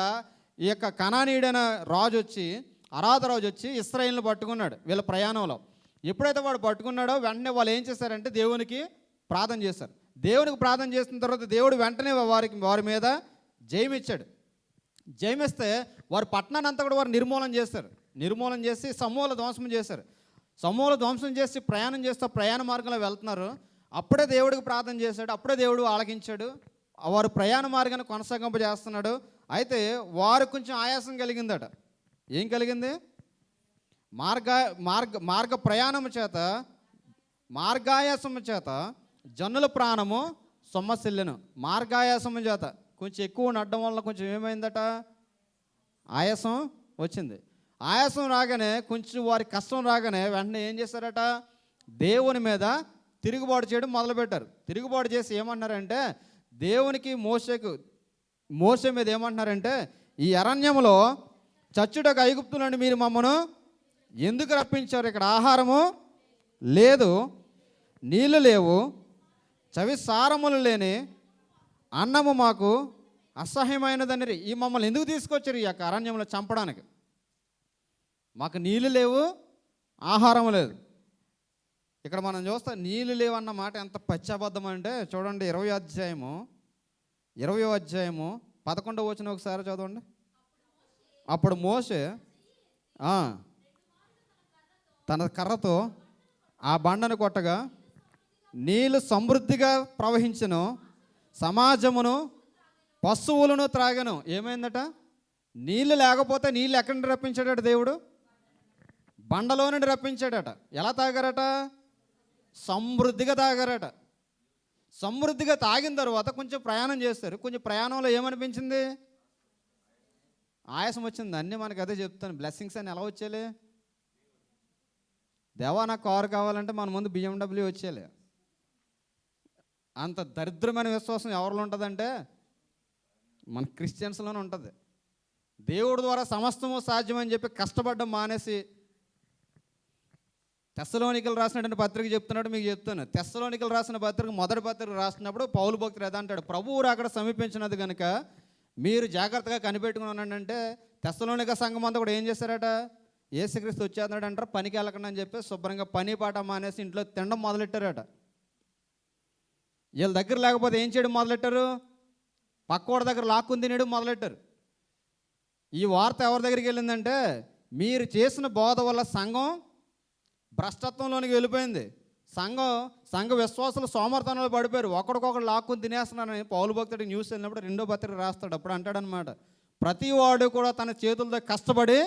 ఈ యొక్క కనానీయుడైన రాజు వచ్చి అరాధరాజు వచ్చి ఇశ్రాయేలును పట్టుకున్నాడు వీళ్ళ ప్రయాణంలో. ఎప్పుడైతే వాడు పట్టుకున్నాడో వెంటనే వాళ్ళు ఏం చేశారంటే దేవునికి ప్రార్థన చేశారు. దేవునికి ప్రార్థన చేసిన తర్వాత దేవుడు వెంటనే వారి మీద జయమిచ్చాడు. జయమిస్తే వారి పట్టణాన్ని అంతా కూడా వారు నిర్మూలన చేసి సమూల ధ్వంసం చేశారు. సమూల ధ్వంసం చేసి ప్రయాణం చేస్తూ ప్రయాణ మార్గంలో వెళ్తున్నారు. అప్పుడే దేవుడికి ప్రార్థన చేశాడు. అప్పుడే దేవుడు ఆలకించాడు. వారు ప్రయాణ మార్గాన్ని కొనసాగింపజేస్తున్నాడు. అయితే వారు కొంచెం ఆయాసం కలిగిందట. ఏం కలిగింది? మార్గ ప్రయాణము చేత మార్గాయాసము చేత జనుల ప్రాణము సొమ్మసిల్లెను. మార్గాయాసము చేత కొంచెం ఎక్కువ నడ్డం వల్ల కొంచెం ఏమైందట? ఆయాసం వచ్చింది. ఆయాసం రాగానే కొంచెం వారి కష్టం రాగానే వెంటనే ఏం చేశారట? దేవుని మీద తిరుగుబాటు చేయడం మొదలుపెట్టారు. తిరుగుబాటు చేసి ఏమంటున్నారంటే దేవునికి మోషే మీద ఏమంటున్నారంటే, ఈ అరణ్యంలో చచ్చుటకు ఐగుప్తు నుండి మీరు మమ్మను ఎందుకు రప్పించారు? ఇక్కడ ఆహారము లేదు, నీళ్ళు లేవు, చవి సారములు లేని అన్నము మాకు అసహ్యమైనదని. ఈ మమ్మల్ని ఎందుకు తీసుకొచ్చారు ఈ యొక్క అరణ్యంలో చంపడానికి? మాకు నీళ్ళు లేవు, ఆహారం లేదు. ఇక్కడ మనం చూస్తే నీళ్ళు లేవు అన్న మాట ఎంత పశ్చాబద్ధం అంటే చూడండి. 20వ అధ్యాయము 11వ వచనం ఒకసారి చదవండి. అప్పుడు మోషే తన కర్రతో ఆ బండను కొట్టగా నీళ్ళు సమృద్ధిగా ప్రవహించెను, సమాజమును పశువులను త్రాగను. ఏమైందట? నీళ్ళు లేకపోతే నీళ్ళు ఎక్కడి నుండి రప్పించాడట దేవుడు? బండలో నుండి రప్పించాడట. ఎలా తాగారట? సమృద్ధిగా తాగారట. సమృద్ధిగా తాగిన తర్వాత కొంచెం ప్రయాణం చేస్తారు. కొంచెం ప్రయాణంలో ఏమనిపించింది? ఆయాసం వచ్చింది. అన్నీ మనకు అదే చెప్తాను. బ్లెస్సింగ్స్ అని ఎలా వచ్చేలే? దేవా నాకు కారు కావాలంటే మన ముందు BMW వచ్చేలే. అంత దరిద్రమైన విశ్వాసం ఎవరిలో ఉంటుందంటే మన క్రిస్టియన్స్లోనే ఉంటుంది. దేవుడి ద్వారా సమస్తము సాధ్యమని చెప్పి కష్టపడడం మానేసి, తెస్సలోనికలు రాసినటువంటి పత్రిక చెప్తున్నాడు, మీకు చెప్తాను. తెస్సలోనికలు రాసిన పత్రిక మొదటి పత్రిక రాసినప్పుడు పౌలు భక్తుడు ఏదో అంటాడు, ప్రభువు అక్కడ సమీపించినది కనుక మీరు జాగ్రత్తగా కనిపెట్టుకుని ఉన్నాడంటే తెస్సలోనిక సంఘం అంతా కూడా ఏం చేశారట, యేసుక్రీస్తు వచ్చేస్తున్నాడు అంటారు, పనికి వెళ్ళకండి అని చెప్పి శుభ్రంగా పని పాట మానేసి ఇంట్లో తినడం మొదలెట్టారట. వీళ్ళ దగ్గర లేకపోతే ఏం చేయడం మొదలెట్టారు, పక్కోడి దగ్గర లాక్కుని తినేయడం మొదలెట్టారు. ఈ వార్త ఎవరి దగ్గరికి వెళ్ళిందంటే, మీరు చేసిన బోధ వల్ల సంఘం భ్రష్టత్వంలోనికి వెళ్ళిపోయింది, సంఘ విశ్వాసులు సోమర్థనంలో పడిపోయారు, ఒకడికొకడు లాక్కుని తినేస్తున్నారని పౌలు భక్తుడికి న్యూస్ వెళ్ళినప్పుడు 2వ పత్రిక రాస్తాడు. అప్పుడు అంటాడనమాట, ప్రతి వాడు కూడా తన చేతులతో కష్టపడి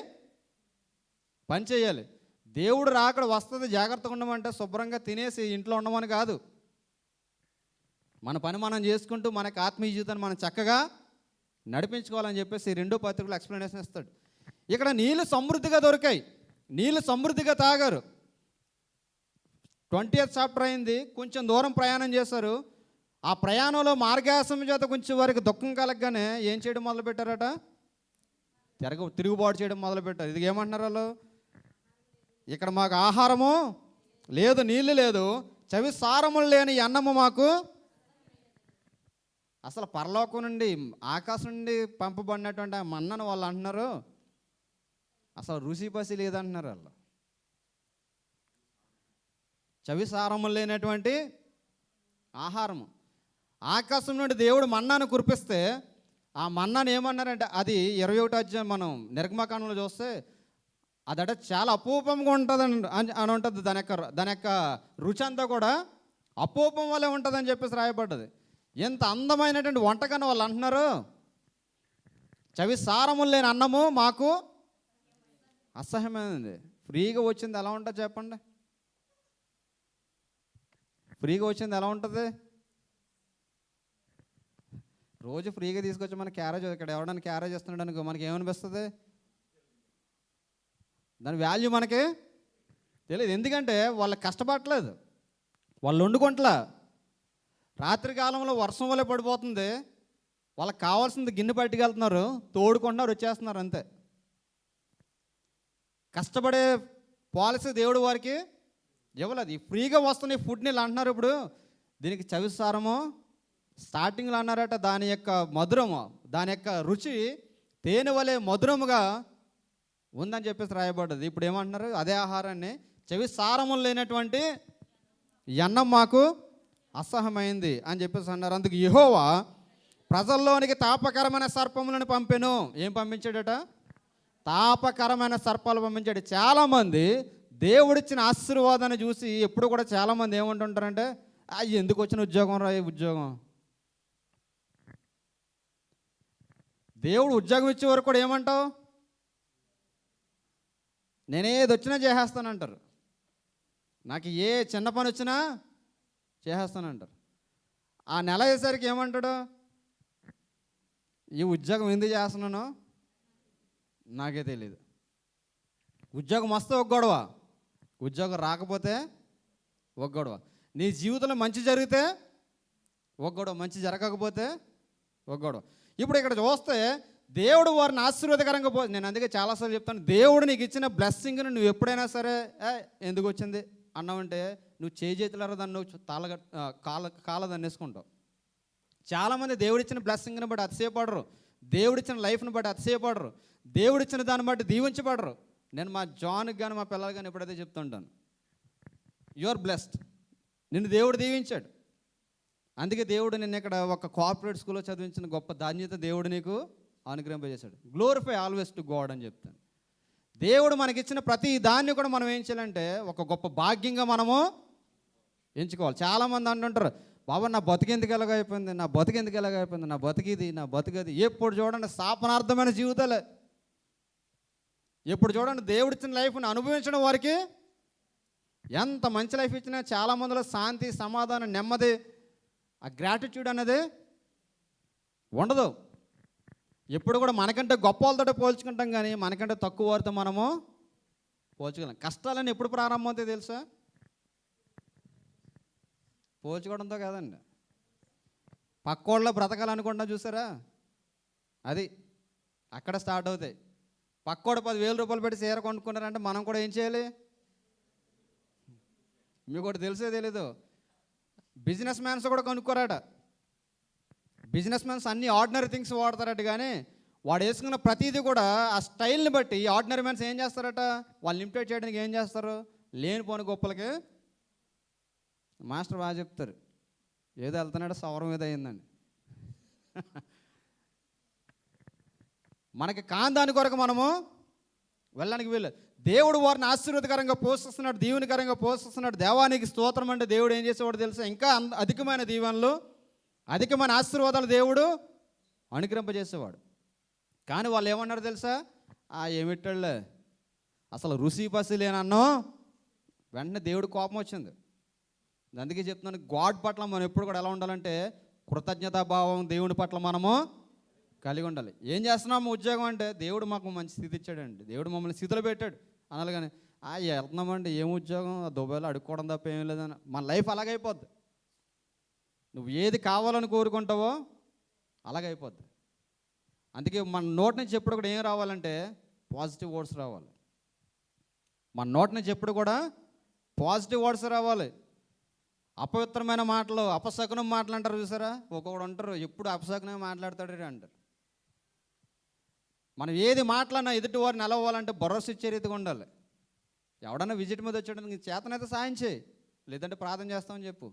పని చేయాలి. దేవుడు రాకడ వస్తుంది, జాగ్రత్తగా ఉండమంటే శుభ్రంగా తినేసి ఇంట్లో ఉండమని కాదు. మన పని మనం చేసుకుంటూ మనకి ఆత్మీయ జీవితాన్ని మనం చక్కగా నడిపించుకోవాలని చెప్పేసి 2వ పత్రికలో ఎక్స్ప్లెనేషన్ ఇస్తాడు. ఇక్కడ నీళ్ళు సమృద్ధిగా దొరికాయి, నీళ్ళు సమృద్ధిగా తాగారు. 20th చాప్టర్ అయింది, కొంచెం దూరం ప్రయాణం చేశారు. ఆ ప్రయాణంలో మార్గాసం చేత కొంచెం వారికి దుఃఖం కలగగానే ఏం చేయడం మొదలుపెట్టారట, తిరుగుబాటు చేయడం మొదలుపెట్టారు. ఇది ఏమంటున్నారు వాళ్ళు, ఇక్కడ మాకు ఆహారము లేదు, నీళ్ళు లేదు, చవి సారములు లేని అన్నము మాకు. అసలు పరలోకం నుండి ఆకాశం నుండి పంపబడినటువంటి ఆ మన్నను వాళ్ళు అంటున్నారు, అసలు రుచి పసి లేదంటున్నారు వాళ్ళు. చవిసారము లేనటువంటి ఆహారము. ఆకాశం నుండి దేవుడు మన్నాను కురిపిస్తే ఆ మన్నాను ఏమన్నారంటే, అది 21వ అధ్యాయం మనం నిర్గమకాండంలో చూస్తే అదట చాలా అపూపంగా ఉంటుంది అని ఉంటుంది. దాని యొక్క రుచి అంతా కూడా అపూపం వల్లే ఉంటుందని చెప్పేసి రాయబడ్డది. ఎంత అందమైనటువంటి వంటకాన్ని వాళ్ళు అంటున్నారు, చవిసారములు లేని అన్నము మాకు అసహ్యమైనది. ఫ్రీగా వచ్చింది ఎలా ఉంటుంది చెప్పండి, ఫ్రీగా వచ్చింది ఎలా ఉంటుంది? రోజు ఫ్రీగా తీసుకొచ్చి మన క్యారేజ్, ఇక్కడ ఎవడన్నా క్యారేజ్ చేస్తున్నాడు అనుకో, మనకి ఏమనిపిస్తుంది, దాని వాల్యూ మనకి తెలియదు. ఎందుకంటే వాళ్ళు కష్టపడట్లేదు, వాళ్ళు వండుకుంటలా. రాత్రి కాలంలో వర్షం వల్లే పడిపోతుంది, వాళ్ళకి కావాల్సింది గిన్నె పట్టుకెళ్తున్నారు, తోడుకుంటున్నారు, వచ్చేస్తున్నారు, అంతే. కష్టపడే పాలసీ దేవుడు వారికి ఇవ్వలేదు. ఈ ఫ్రీగా వస్తున్న ఫుడ్ని ఇలా అంటున్నారు. ఇప్పుడు దీనికి చవిసారము స్టార్టింగ్లో అన్నారట, దాని యొక్క మధురము, దాని యొక్క రుచి తేనె వలె మధురముగా ఉందని చెప్పేసి రాయబడ్డది. ఇప్పుడు ఏమంటున్నారు, అదే ఆహారాన్ని చవిసారములు లేనటువంటి అన్నం మాకు అసహ్యమైంది అని చెప్పేసి అన్నారు. అందుకు యెహోవా ప్రజల్లోనికి తాపకరమైన సర్పములను పంపెను. ఏం పంపించాడట, తాపకరమైన సర్పాలు పంపించాడు. చాలామంది దేవుడిచ్చిన ఆశీర్వాదాన్ని చూసి ఎప్పుడు కూడా చాలామంది ఏమంటుంటారంటే, ఎందుకు వచ్చిన ఉద్యోగం రా, ఉద్యోగం. దేవుడు ఉద్యోగం ఇచ్చే వరకు కూడా ఏమంటావు, నేనేది వచ్చినా చేసేస్తానంటారు, నాకు ఏ చిన్న పని వచ్చినా చేసేస్తానంటారు. ఆ నెల అయ్యేసరికి ఏమంటాడు, ఈ ఉద్యోగం ఎందుకు చేస్తున్నానో నాకే తెలియదు. ఉద్యోగం వస్తే ఒక గొడవ, ఉద్యోగం రాకపోతే ఒక గొడవ. నీ జీవితంలో మంచి జరిగితే ఒక గొడవ, మంచి జరగకపోతే ఒక గొడవ. ఇప్పుడు ఇక్కడ చూస్తే దేవుడు వారిని ఆశీర్వాదకరంగా నేను అందుకే చాలాసార్లు చెప్తాను, దేవుడు నీకు ఇచ్చిన బ్లెస్సింగ్ని నువ్వు ఎప్పుడైనా సరే ఎందుకు వచ్చింది అన్నావంటే, నువ్వు చేతులారా దాన్ని నువ్వు కాలదాన్ని వేసుకుంటావు. చాలామంది దేవుడిచ్చిన బ్లెస్సింగ్ని బట్టి అతిశయపడరు, దేవుడిచ్చిన లైఫ్ని బట్టి అతిశయపడరు, దేవుడిచ్చిన దాన్ని బట్టి దీవించబడరు. నేను మా జాన్కి కానీ మా పిల్లలకి కానీ ఎప్పుడైతే చెప్తుంటాను, యు ఆర్ బ్లెస్డ్, నిన్ను దేవుడు దీవించాడు. అందుకే దేవుడు నిన్ను ఇక్కడ ఒక కార్పొరేట్ స్కూల్లో చదివించిన గొప్ప ధాన్యత దేవుడు నీకు అనుగ్రహింపజేశాడు. గ్లోరిఫై ఆల్వేస్ టు గాడ్ అని చెప్తాను. దేవుడు మనకిచ్చిన ప్రతి దాన్ని కూడా మనం ఏం చేయాలంటే ఒక గొప్ప భాగ్యంగా మనము ఎంచుకోవాలి. చాలామంది అంటుంటారు, బాబా నా బతికెందుకు ఎలాగైపోయింది, నా బతికెందుకు ఎలాగైపోయింది, నా బతికిది, నా బతికది. ఎప్పుడు చూడండి శాపనార్థమైన జీవితాలే. ఎప్పుడు చూడండి దేవుడిచ్చిన లైఫ్ని అనుభవించడం వారికి ఎంత మంచి లైఫ్ ఇచ్చినా చాలామందిలో శాంతి, సమాధానం, నెమ్మది, ఆ గ్రాటిట్యూడ్ అనేది ఉండదు. ఎప్పుడు కూడా మనకంటే గొప్ప వాళ్ళతో పోల్చుకుంటాం, కానీ మనకంటే తక్కువ వారితో మనము పోల్చుకోలేం. కష్టాలని ఎప్పుడు ప్రారంభం అవుతాయి తెలుసా, పోల్చుకోవడంతో కాదండి. పక్కోళ్ళ బ్రతకాలనుకుంటా చూసారా, అది అక్కడ స్టార్ట్ అవుతాయి. పక్కోడు 10,000 రూపాయలు పెట్టి చీర కొనుక్కున్నారంటే మనం కూడా ఏం చేయాలి, మీకు కూడా తెలిసే తెలీదు. బిజినెస్ మ్యాన్స్ కూడా కొనుక్కోరాట. బిజినెస్ మ్యాన్స్ అన్ని ఆర్డినరీ థింగ్స్ వాడతారట, కానీ వాడు వేసుకున్న ప్రతిదీ కూడా ఆ స్టైల్ని బట్టి ఆర్డినరీ మ్యాన్స్ ఏం చేస్తారట, వాళ్ళని ఇమిటేట్ చేయడానికి ఏం చేస్తారు, లేనిపోని గొప్పలకి. మాస్టర్ బాగా చెప్తారు, ఏదో వెళ్తున్నాడో సవరం ఏదో అయిందండి. మనకి కాని దాని కొరకు మనము వెళ్ళడానికి వీల్లేదు. దేవుడు వారిని ఆశీర్వాదకరంగా పోషిస్తున్నాడు, దీవెనకరంగా పోషిస్తున్నాడు. దేవానికి స్తోత్రం. అంటే దేవుడు ఏం చేసేవాడు తెలుసా, ఇంకా అధికమైన దీవెనలు, అధికమైన ఆశీర్వాదాలు దేవుడు అనుగ్రహింపజేసేవాడు. కానీ వాళ్ళు ఏమన్నారు తెలుసా, ఏమిట్టాళ్ళే అసలు రుచి పసి లేనన్నో. వెంటనే దేవుడు కోపం వచ్చింది. అందుకే చెప్తున్నాను, గాడ్ పట్ల మనం ఎప్పుడు కూడా ఎలా ఉండాలంటే కృతజ్ఞతాభావం దేవుడి పట్ల మనము కలిగి ఉండాలి. ఏం చేస్తున్నాము ఉద్యోగం అంటే, దేవుడు మాకు మంచి స్థితి ఇచ్చాడండి, దేవుడు మమ్మల్ని స్థితిలో పెట్టాడు అనాలి. కానీ వెళ్తున్నామండి, ఏం ఉద్యోగం, దుబాయ్లో అడుక్కోవడం తప్ప ఏం లేదని మన లైఫ్ అలాగైపోద్ది. నువ్వు ఏది కావాలని కోరుకుంటావో అలాగైపోద్ది. అందుకే మన నోటి నుంచి ఎప్పుడు కూడా ఏం రావాలంటే పాజిటివ్ వర్డ్స్ రావాలి. మన నోటి నుంచి ఎప్పుడు కూడా పాజిటివ్ వర్డ్స్ రావాలి. అపవిత్రమైన మాటలు, అపశకునం మాటలు అంటారు చూసారా, ఒక్కొక్కడు అంటారు ఎప్పుడు అపశకునం మాట్లాడతాడు అంటారు. మనం ఏది మాట్లాడినా ఎదుటి వారిని నిలవాలంటే భరోసా ఇచ్చే రీతిగా ఉండాలి. ఎవడన్నా విజిట్ మీద వచ్చాడు, చేతనైతే సాయం చేయి, లేదంటే ప్రార్థన చేస్తామని చెప్పు.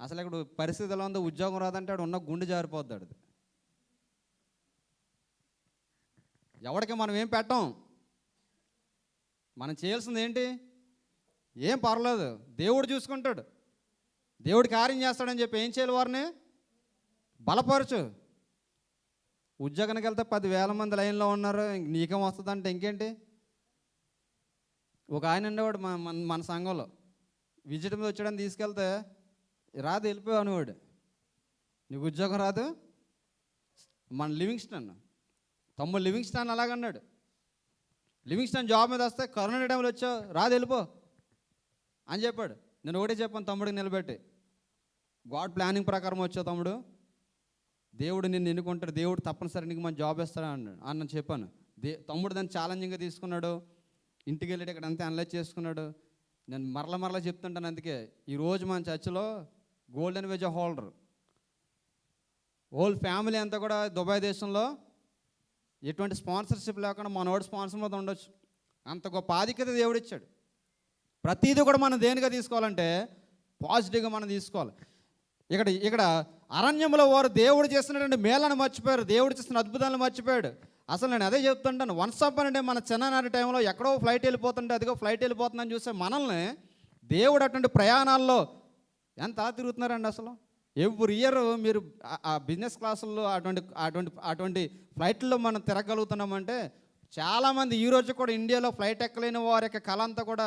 అసలు ఇక్కడ పరిస్థితి ఎలా ఉందో, ఉద్యోగం రాదంటే ఆడు ఉన్న గుండె జారిపోద్దాడు. ఎవరికి మనం ఏం పెట్టాం, మనం చేయాల్సింది ఏంటి, ఏం పర్లేదు, దేవుడు చూసుకుంటాడు, దేవుడు కార్యం చేస్తాడని చెప్పి ఏం చేయాలి, వారిని బలపరచు. ఉద్యోగానికి వెళ్తే 10,000 మంది లైన్లో ఉన్నారు, నీకేం వస్తుందంటే ఇంకేంటి. ఒక ఆయన ఉండేవాడు మన సంఘంలో, విజిట్ మీద వచ్చాడని తీసుకెళ్తే రాదు వెళ్ళిపోయావు అనేవాడు. నీకు ఉద్యోగం రాదు. మన లివింగ్స్టన్ తమ్ముడు లివింగ్స్టన్ అలాగన్నాడు. లివింగ్స్టన్ జాబ్ మీద వస్తే కరోనా టైంలో వచ్చావు, రాదు వెళ్ళిపో అని చెప్పాడు. నేను ఒకటే చెప్పాను తమ్ముడికి నిలబెట్టి, గాడ్ ప్లానింగ్ ప్రకారం వచ్చావు తమ్ముడు, దేవుడు నిన్ను ఎన్నుకుంటాడు, దేవుడు తప్పనిసరి నీకు మన జాబ్ ఇస్తాడు అన్నాడు అని నేను చెప్పాను. తమ్ముడు దాన్ని ఛాలెంజింగ్గా తీసుకున్నాడు. ఇంటికి వెళ్ళి ఇక్కడ అంతా అనలైజ్ చేసుకున్నాడు. నేను మరలా చెప్తుంటాను. అందుకే ఈరోజు మన చర్చిలో గోల్డెన్ విజా హోల్డర్ హోల్ ఫ్యామిలీ అంతా కూడా దుబాయ్ దేశంలో ఎటువంటి స్పాన్సర్షిప్ లేకుండా మనోడు స్పాన్సర్ మీద ఉండొచ్చు. అంత గొప్ప ఆధిక్యత దేవుడు ఇచ్చాడు. ప్రతిదీ కూడా మనం దేనిగా తీసుకోవాలంటే పాజిటివ్గా మనం తీసుకోవాలి. ఇక్కడ అరణ్యంలో వారు దేవుడు చేస్తున్నటువంటి మేళను మర్చిపోయారు, దేవుడు చేస్తున్న అద్భుతాలను మర్చిపోయాడు. అసలు నేను అదే చెప్తుంటాను, వన్స్ అప్ అంటే మన చిన్ననాటి టైంలో ఎక్కడో ఫ్లైట్ వెళ్ళిపోతుంటే అదిగో ఫ్లైట్ వెళ్ళిపోతుందని చూస్తే మనల్ని దేవుడు అటువంటి ప్రయాణాల్లో ఎంత తిరుగుతున్నారండి. అసలు ఎవ్రీ ఇయర్ మీరు ఆ బిజినెస్ క్లాసుల్లో అటువంటి ఫ్లైట్లో మనం తిరగలుగుతున్నామంటే చాలామంది ఈరోజు కూడా ఇండియాలో ఫ్లైట్ ఎక్కలేని వారి యొక్క కళ అంతా కూడా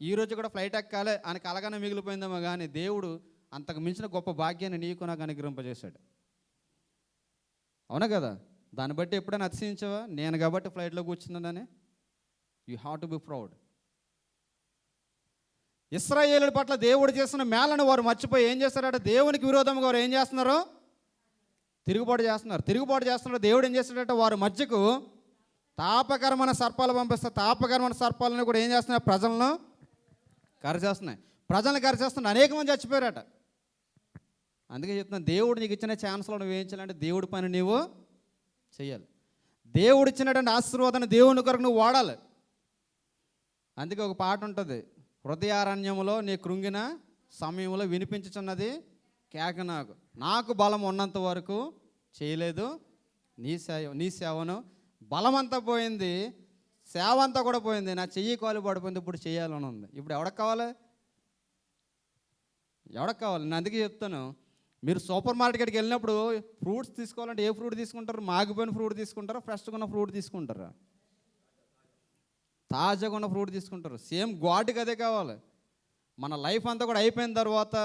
ఈరోజు కూడా ఫ్లైట్ ఎక్కాలి అని కలగానే మిగిలిపోయిందేమో. కానీ దేవుడు అంతకు మించిన గొప్ప భాగ్యాన్ని నీకు నాకు అనుగ్రహింపజేశాడు. అవునా కదా? దాన్ని బట్టి ఎప్పుడైనా అతిశయించావా? నేను కాబట్టి ఫ్లైట్లో కూర్చున్నానని. You have to be proud. ఇశ్రాయేలు పట్ల దేవుడు చేస్తున్న మేళను వారు మర్చిపోయి ఏం చేస్తారంటే దేవునికి విరోధంగా వారు ఏం చేస్తున్నారు, తిరుగుబాటు చేస్తున్నారు. దేవుడు ఏం చేస్తాడంటే వారి మధ్యకు తాపకరమైన సర్పాలు పంపిస్తారు. తాపకరమైన సర్పాలను కూడా ఏం చేస్తున్నాయి, ప్రజలను కరిచేస్తున్నాయి. అనేక మంది చచ్చిపోయారట. అందుకే చెప్తున్నాను, దేవుడు నీకు ఇచ్చిన ఛాన్స్లో నువ్వు ఏం చేయాలంటే దేవుడి పని నువ్వు చేయాలి. దేవుడు ఇచ్చినటువంటి ఆశీర్వాదాన్ని దేవుని కొరకు నువ్వు వాడాలి. అందుకే ఒక పాట ఉంటుంది, హృదయారణ్యములో నీ కృంగిన సమయంలో వినిపించుచున్నది కేక నాకు బలం ఉన్నంత వరకు చేయలేదు నీ సేవను. బలమంతా పోయింది, సేవ అంతా కూడా పోయింది, నా చెయ్యి కాలు పడిపోయింది, ఇప్పుడు చేయాలని ఉంది. ఇప్పుడు ఎవరికి కావాలి? నేను అందుకే చెప్తాను, మీరు సూపర్ మార్కెట్కి వెళ్ళినప్పుడు ఫ్రూట్స్ తీసుకోవాలంటే ఏ ఫ్రూట్ తీసుకుంటారు? మాగిపోయిన ఫ్రూట్ తీసుకుంటారా, ఫ్రెష్గా ఉన్న ఫ్రూట్ తీసుకుంటారా? తాజాగా ఉన్న ఫ్రూట్ తీసుకుంటారు. సేమ్ గాడ్కి అదే కావాలి. మన లైఫ్ అంతా కూడా అయిపోయిన తర్వాత,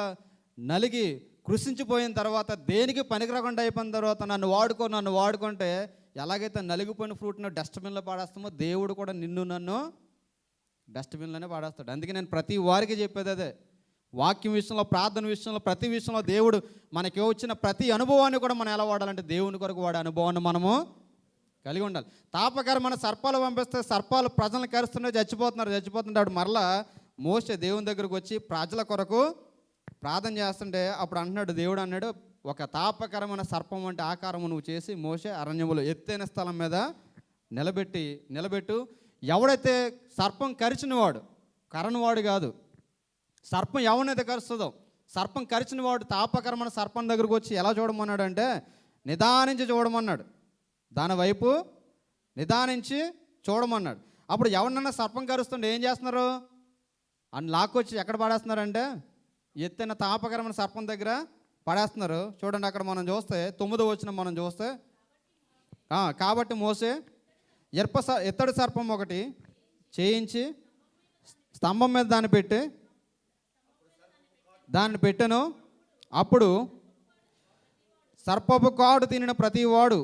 నలిగి కృషించిపోయిన తర్వాత, దేనికి పనికిరాకుండా అయిపోయిన తర్వాత నన్ను వాడుకుంటే ఎలాగైతే నలిగిపోయిన ఫ్రూట్ను డస్ట్బిన్లో పాడేస్తామో దేవుడు కూడా నన్ను డస్ట్బిన్లోనే పాడేస్తాడు. అందుకే నేను ప్రతి వారికి చెప్పేది అదే, వాక్యం విషయంలో, ప్రార్థన విషయంలో, ప్రతి విషయంలో దేవుడు మనకి వచ్చిన ప్రతి అనుభవాన్ని కూడా మనం ఎలా వాడాలంటే దేవుని కొరకు వాడే అనుభవాన్ని మనము కలిగి ఉండాలి. తాపకరమైన సర్పాలు పంపిస్తే సర్పాలు ప్రజలను కరుస్తున్నాయి, చచ్చిపోతుంటాడు. మరలా మోషే దేవుని దగ్గరకు వచ్చి ప్రజల కొరకు ప్రార్థన చేస్తుంటే అప్పుడు దేవుడు అన్నాడు, ఒక తాపకరమైన సర్పం వంటి ఆకారము నువ్వు చేసి మోషే అరణ్యములో ఎత్తైన స్థలం మీద నిలబెట్టు. ఎవడైతే సర్పం కరిచినవాడు, కరనివాడు కాదు, సర్పం ఎవరినైతే కరుస్తుందో, సర్పం కరిచినవాడు తాపకరమైన సర్పం దగ్గరకు వచ్చి ఎలా చూడమన్నాడు అంటే నిదానించి చూడమన్నాడు. దాని వైపు నిదానించి చూడమన్నాడు. అప్పుడు ఎవరినన్నా సర్పం కరుస్తుంటే ఏం చేస్తున్నారు? అని లాక్కొచ్చి ఎక్కడ పడేస్తున్నారంటే ఎత్తైన తాపకరమైన సర్పం దగ్గర పడేస్తున్నారు. చూడండి, అక్కడ మనం చూస్తే 9వ వచనం మనం చూస్తే, కాబట్టి మోసే ఎత్తడి సర్పం ఒకటి చేయించి స్తంభం మీద దాన్ని పెట్టెను. అప్పుడు సర్పపు కాడు తినిన ప్రతి వాడు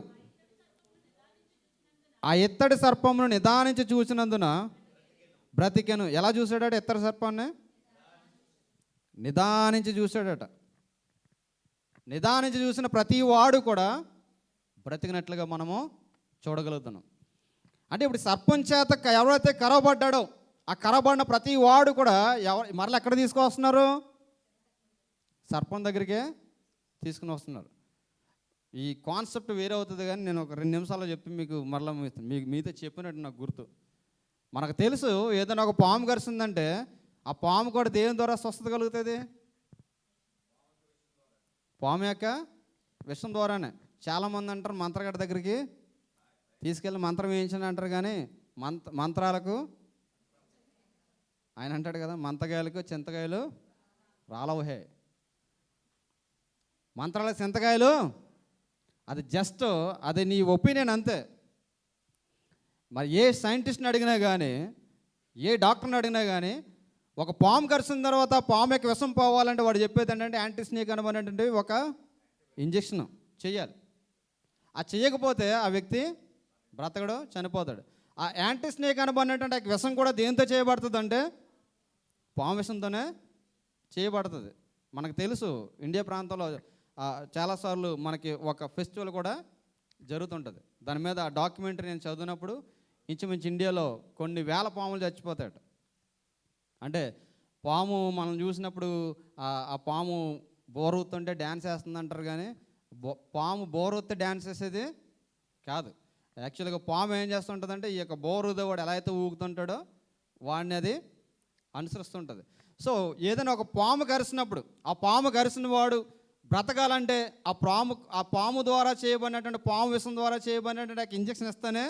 ఆ ఎత్తడి సర్పమును నిదానించి చూసినందున బ్రతికెను. ఎలా చూశాడట? ఎత్తడి సర్పాన్ని నిదానించి చూశాడట. నిదానించి చూసిన ప్రతి వాడు కూడా బ్రతికినట్లుగా మనము చూడగలుగుతున్నాం. అంటే ఇప్పుడు సర్పం చేత ఎవరైతే కరవబడ్డాడో ఆ కరవబడిన ప్రతి వాడు కూడా మరలా ఎక్కడ తీసుకొస్తున్నారు? సర్పం దగ్గరికే తీసుకుని వస్తున్నారు. ఈ కాన్సెప్ట్ వేరే అవుతుంది, కానీ నేను ఒక 2 నిమిషాల్లో చెప్పి మీకు మరలా మీతో చెప్పినట్టు నాకు గుర్తు. మనకు తెలుసు ఏదైనా ఒక పాము కరిసిందంటే ఆ పాము కూడా దేవుని ద్వారా స్వస్థత కలుగుతుంది. పాము యొక్క విషం ద్వారానే. చాలామంది అంటారు మంత్రగడ్డ దగ్గరికి తీసుకెళ్ళి మంత్రం వేయించని అంటారు, కానీ మంత్రాలకు ఆయన అంటాడు కదా, మంతకాయలకు చింతకాయలు రాలవుహే. మంత్రాలకు చింతకాయలు అది జస్ట్ అది నీ ఒపీనియన్ అంతే. మరి ఏ సైంటిస్ట్ని అడిగినా కానీ, ఏ డాక్టర్ని అడిగినా కానీ, ఒక పాము కరిసిన తర్వాత పాము యొక్క విషం పోవాలంటే వాడు చెప్పేది ఏంటంటే యాంటీ స్నేక్ అనబడేటువంటి ఒక ఇంజెక్షన్ చేయాలి. అది చేయకపోతే ఆ వ్యక్తి బ్రతకడు, చనిపోతాడు. ఆ యాంటీ స్నేక్ అనబడినటువంటి ఆ విషం కూడా దేంతో చేయబడుతుంది అంటే పాము విషంతోనే చేయబడుతుంది. మనకు తెలుసు ఇండియా ప్రాంతంలో చాలాసార్లు మనకి ఒక ఫెస్టివల్ కూడా జరుగుతుంటుంది. దాని మీద ఆ డాక్యుమెంటరీ నేను చదివినప్పుడు ఇంచుమించు ఇండియాలో కొన్ని వేల పాములు చచ్చిపోతాయట. అంటే పాము మనం చూసినప్పుడు ఆ పాము బోరూతుంటే డ్యాన్స్ వేస్తుంది అంటారు, కానీ పాము బోరూస్తే డ్యాన్స్ వేసేది కాదు. యాక్చువల్గా పాము ఏం చేస్తుంటుందంటే ఈ యొక్క బోరుదేవాడు ఎలా అయితే ఊగుతుంటాడో వాడిని అది అనుసరిస్తుంటుంది. సో ఏదైనా ఒక పాము కరిసినప్పుడు ఆ పాము కరిసిన వాడు బ్రతకాలంటే ఆ పాము ద్వారా చేయబడినటువంటి పాము విషం ద్వారా చేయబడినటువంటి ఇంజక్షన్ ఇస్తేనే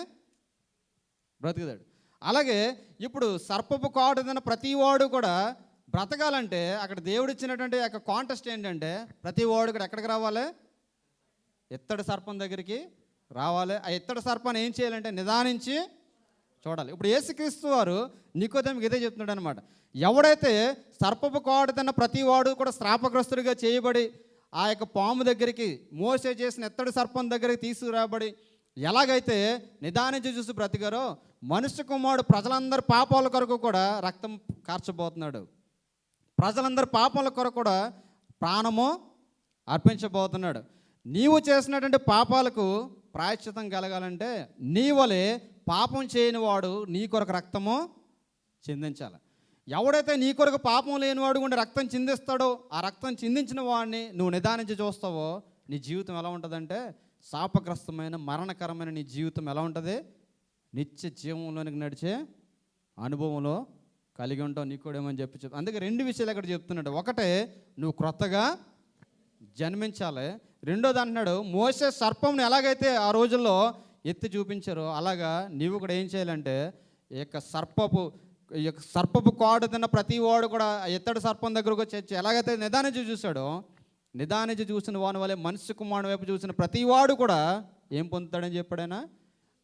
బ్రతుకుతాడు. అలాగే ఇప్పుడు సర్పపు కాటుదన్న ప్రతి వాడు కూడా బ్రతకాలంటే అక్కడ దేవుడు ఇచ్చినటువంటి యొక్క కాంటెస్ట్ ఏంటంటే ప్రతి వాడు కూడా ఎక్కడికి రావాలి? ఎత్తడి సర్పం దగ్గరికి రావాలి. ఆ ఎత్తడి సర్పాన్ని ఏం చేయాలంటే నిదానించి చూడాలి. ఇప్పుడు యేసుక్రీస్తు వారు నికోదేముకి ఇదే చెప్తున్నాడు అనమాట. ఎవడైతే సర్పపు కాటుదన్న ప్రతి వాడు కూడా శ్రాపగ్రస్తుడిగా చేయబడి ఆ యొక్క పాము దగ్గరికి మోసే చేసిన ఎత్తడి సర్పం దగ్గరికి తీసుకురాబడి ఎలాగైతే నిదానించి చూసి బ్రతికారో మనుష్య కుమారుడు ప్రజలందరి పాపాల కొరకు కూడా రక్తం కార్చబోతున్నాడు. ప్రజలందరి పాపాల కొరకు కూడా ప్రాణము అర్పించబోతున్నాడు. నీవు చేసినటువంటి పాపాలకు ప్రాయశ్చితం కలగాలంటే నీ వలె పాపం చేయని వాడు నీ కొరకు రక్తము చిందించాలి. ఎవడైతే నీ కొరకు పాపం లేనివాడు కూడా రక్తం చిందిస్తాడో ఆ రక్తం చిందించిన వాడిని నువ్వు నిదానించి చూస్తావో నీ జీవితం ఎలా ఉంటుందంటే శాపగ్రస్తమైన మరణకరమైన నీ జీవితం ఎలా ఉంటుంది? నిత్య జీవంలోనికి నడిచే అనుభవంలో కలిగి ఉంటావు నీకోడేమని చెప్పి అందుకే 2 విషయాలు అక్కడ చెప్తున్నాడు. ఒకటే నువ్వు క్రొత్తగా జన్మించాలి. రెండోది అంటున్నాడు మోసే సర్పంని ఎలాగైతే ఆ రోజుల్లో ఎత్తి చూపించారో అలాగా నీవు కూడా ఏం చేయాలంటే ఈ యొక్క సర్పపు కాడు తిన్న ప్రతి వాడు కూడా ఎత్తడి సర్పం దగ్గరకు వచ్చి ఎలాగైతే నిదానించి చూశాడో నిదానించి చూసిన వాని వల్లే మనిషి కుమారుడు వైపు చూసిన ప్రతి వాడు కూడా ఏం పొందుతాడని చెప్పాడైనా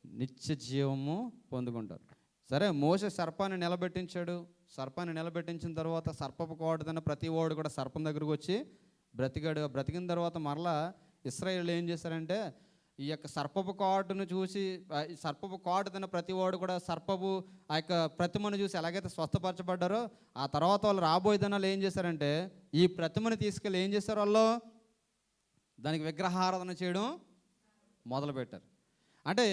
నిత్య జీవము పొందుకుంటారు. సరే, మోసే సర్పాన్ని నిలబెట్టించాడు. సర్పాన్ని నిలబెట్టించిన తర్వాత సర్పపు కాడు తిన్న ప్రతి వాడు కూడా సర్పం దగ్గరకు వచ్చి బ్రతికాడు. బ్రతికిన తర్వాత మరలా ఇశ్రాయేలు ఏం చేశారంటే ఈ యొక్క సర్పపు కాటును చూసి సర్పపు కాటు తిన్న ప్రతి వాడు కూడా సర్పపు ఆ యొక్క ప్రతిమను చూసి ఎలాగైతే స్వస్థపరచబడ్డారో ఆ తర్వాత వాళ్ళు రాబోయే దినాలు ఏం చేశారంటే ఈ ప్రతిమను తీసుకెళ్ళి ఏం చేశారు? వాళ్ళు దానికి విగ్రహారాధన చేయడం మొదలుపెట్టారు. అంటే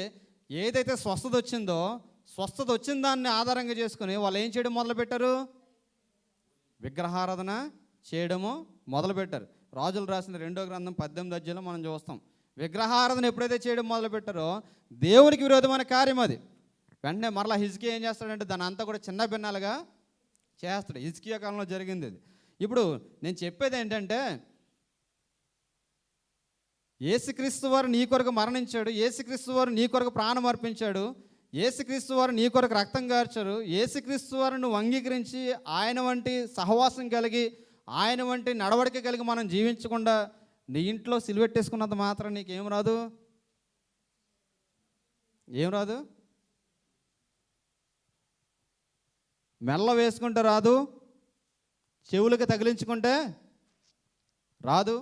ఏదైతే స్వస్థత వచ్చిందో స్వస్థత వచ్చిన దాన్ని ఆధారంగా చేసుకుని వాళ్ళు ఏం చేయడం మొదలుపెట్టారు? విగ్రహారాధన చేయడము మొదలుపెట్టారు. రాజులు రాసిన 2వ గ్రంథం 18వ అధ్యాయంలో మనం చూస్తాం. విగ్రహారాధన ఎప్పుడైతే చేయడం మొదలుపెట్టారో దేవునికి విరోధమైన కార్యం అది. వెంటనే మరలా హిజ్కియా ఏం చేస్తాడంటే దాని అంతా కూడా చిన్న భిన్నాలుగా చేస్తాడు. హిజ్కియా కాలంలో జరిగింది అది. ఇప్పుడు నేను చెప్పేది ఏంటంటే, యేసుక్రీస్తు వారు నీ కొరకు మరణించాడు, యేసుక్రీస్తు వారు నీ కొరకు ప్రాణం అర్పించాడు, యేసుక్రీస్తు వారు నీ కొరకు రక్తం కార్చారు. యేసుక్రీస్తు వారు నువ్వు అంగీకరించి ఆయన వంటి సహవాసం కలిగి, ఆయన వంటి నడవడిక కలిగి మనం జీవించకుండా నీ ఇంట్లో సిలువెట్టేసుకున్నంత మాత్రం నీకేం రాదు? ఏం రాదు? మెల్ల వేసుకుంటే రాదు, చెవులకి తగిలించుకుంటే రాదు,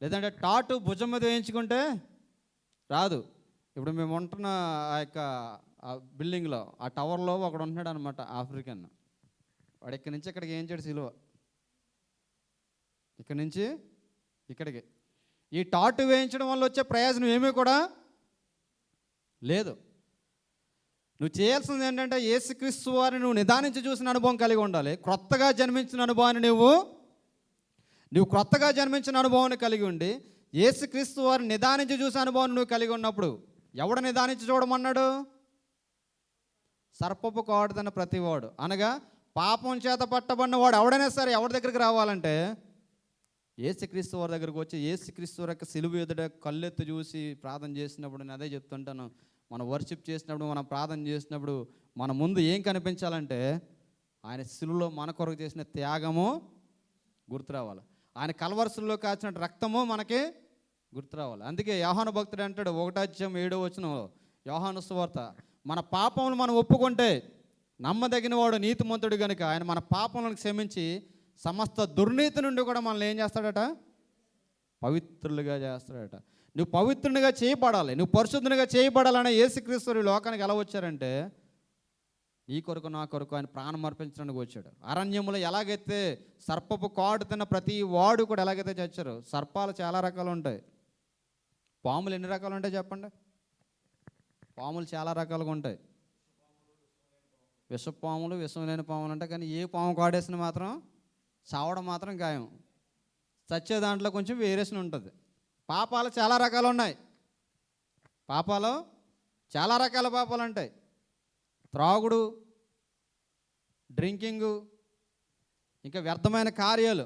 లేదంటే టాటు భుజం మీద వేయించుకుంటే రాదు. ఇప్పుడు మేము ఉంటున్న ఆ యొక్క బిల్డింగ్లో, ఆ టవర్లో ఒకడు ఉంటున్నాడు అనమాట, ఆఫ్రికన్. వాడు ఇక్కడి నుంచి ఇక్కడికి వేయించాడు సిలువ, ఇక్కడి నుంచి ఇక్కడికి. ఈ టాటు వేయించడం వల్ల వచ్చే ప్రయోజనం ఏమీ కూడా లేదు. నువ్వు చేయాల్సింది ఏంటంటే యేసుక్రీస్తు వారిని నువ్వు నిదానించి చూసిన అనుభవం కలిగి ఉండాలి. క్రొత్తగా జన్మించిన అనుభవాన్ని నువ్వు క్రొత్తగా జన్మించిన అనుభవాన్ని కలిగి ఉండి యేసుక్రీస్తు వారిని నిదానించి చూసే అనుభవాన్ని నువ్వు కలిగి ఉన్నప్పుడు, ఎవడ నిదానించి చూడమన్నాడు? సర్పపు కాడుతున్న ప్రతివాడు, అనగా పాపం చేత పట్టబడిన వాడు ఎవడైనా సరే ఎవరి దగ్గరికి రావాలంటే యేసుక్రీస్తు వారి దగ్గరకు వచ్చి యేసుక్రీస్తు వారి యొక్క సిలువ ఎదుట కళ్ళెత్తి చూసి ప్రార్థన చేసినప్పుడు, నేను అదే చెప్తుంటాను, మనం వర్షిప్ చేసినప్పుడు, మనం ప్రార్థన చేసినప్పుడు మన ముందు ఏం కనిపించాలంటే ఆయన సిలువలో మన కొరకు చేసిన త్యాగము గుర్తు రావాలి, ఆయన కల్వరసుల్లో కాచిన రక్తము మనకి గుర్తు రావాలి. అందుకే యోహాను భక్తుడు అంటాడు 1:7 యోహాను సువార్త, మన పాపములు మనం ఒప్పుకుంటే నమ్మదగిన వాడు నీతిమంతుడు కనుక ఆయన మన పాపములను క్షమించి సమస్త దుర్నీతి నుండి కూడా మనల్ని ఏం చేస్తాడట? పవిత్రులుగా చేస్తాడట. నువ్వు పవిత్రునిగా చేయబడాలి, నువ్వు పరిశుద్ధునిగా చేయబడాలనే యేసుక్రీస్తు లోకానికి ఎలా వచ్చారంటే నీ కొరకు నా కొరకు ఆయన ప్రాణం అర్పించడానికి వచ్చాడు. అరణ్యములో ఎలాగైతే సర్పపు కాడు తిన్న ప్రతి వాడు కూడా ఎలాగైతే చచ్చారు. సర్పాలు చాలా రకాలు ఉంటాయి. పాములు ఎన్ని రకాలు ఉంటాయి చెప్పండి? పాములు చాలా రకాలుగా ఉంటాయి. విషపాములు, విషం లేని పాములు ఉంటాయి. కానీ ఏ పాము కాడేసిన మాత్రం చావడం మాత్రం ఖాయం. చచ్చే దాంట్లో కొంచెం వేరియేషన్ ఉంటుంది. పాపాలు చాలా రకాలు ఉన్నాయి. పాపాలు చాలా రకాల పాపాలు ఉంటాయి. త్రాగుడు, డ్రింకింగు, ఇంకా వ్యర్థమైన కార్యాలు,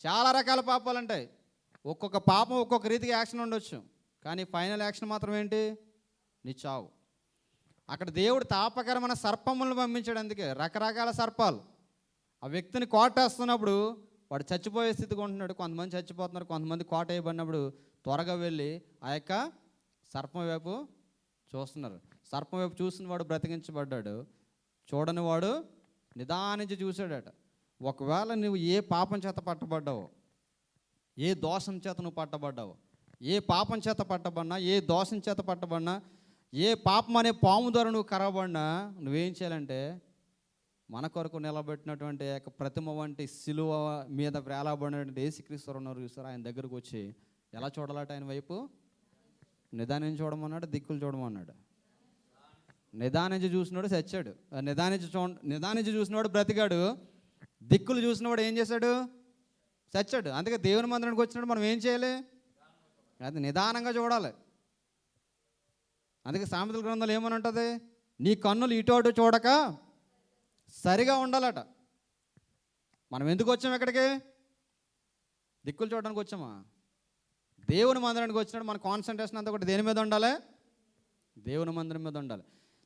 చాలా రకాల పాపాలు ఉంటాయి. ఒక్కొక్క పాపం ఒక్కొక్క రీతిగా యాక్షన్ ఉండొచ్చు, కానీ ఫైనల్ యాక్షన్ మాత్రం ఏంటి? నీ చావు. అక్కడ దేవుడు తాపకరమైన సర్పములను పంపించాడు. అందుకే రకరకాల సర్పాలు ఆ వ్యక్తిని కోటేస్తున్నప్పుడు వాడు చచ్చిపోయే స్థితికి ఉంటున్నాడు. కొంతమంది చచ్చిపోతున్నారు, కొంతమంది కోట వేయబడినప్పుడు త్వరగా వెళ్ళి ఆ యొక్క సర్పం వైపు చూస్తున్నారు. సర్పం వైపు చూసిన వాడు బ్రతికించబడ్డాడు, చూడని వాడు నిదానించి చూశాడట. ఒకవేళ నువ్వు ఏ పాపం చేత పట్టబడ్డావో, ఏ దోషం చేత నువ్వు పట్టబడ్డావో, ఏ పాపం చేత పట్టబడినా, ఏ దోషం చేత పట్టబడినా, ఏ పాపం అనే పాము ద్వారా నువ్వు కరవబడినా నువ్వేం చేయాలంటే మన కొరకు నిలబెట్టినటువంటి యొక్క ప్రతిమ వంటి సిలువ మీద వేలాబడినటువంటి యేసుక్రీస్తు ఉన్నారు చూస్తారు, ఆయన దగ్గరకు వచ్చి ఎలా చూడాలట? ఆయన వైపు నిదానించి చూడమన్నాడు, దిక్కులు చూడమన్నాడు. నిదానించి చూసినాడు చచ్చాడు, నిదానించి చూసినవాడు బ్రతికాడు, దిక్కులు చూసినవాడు ఏం చేశాడు? చచ్చాడు. అందుకే దేవుని మందిరానికి వచ్చినప్పుడు మనం ఏం చేయాలి? అది నిదానంగా చూడాలి. అందుకే సామెతల గ్రంథంలో ఏమని ఉంటుంది? నీ కన్నులు ఇటు అటు చూడక సరిగా ఉండాలట. మనం ఎందుకు వచ్చాము ఇక్కడికి? దిక్కులు చూడడానికి వచ్చామా? దేవుని మందిరానికి వచ్చినప్పుడు మన కాన్సన్ట్రేషన్ అంతా కూడా దేని మీద ఉండాలి? దేవుని మందిరం మీద ఉండాలి.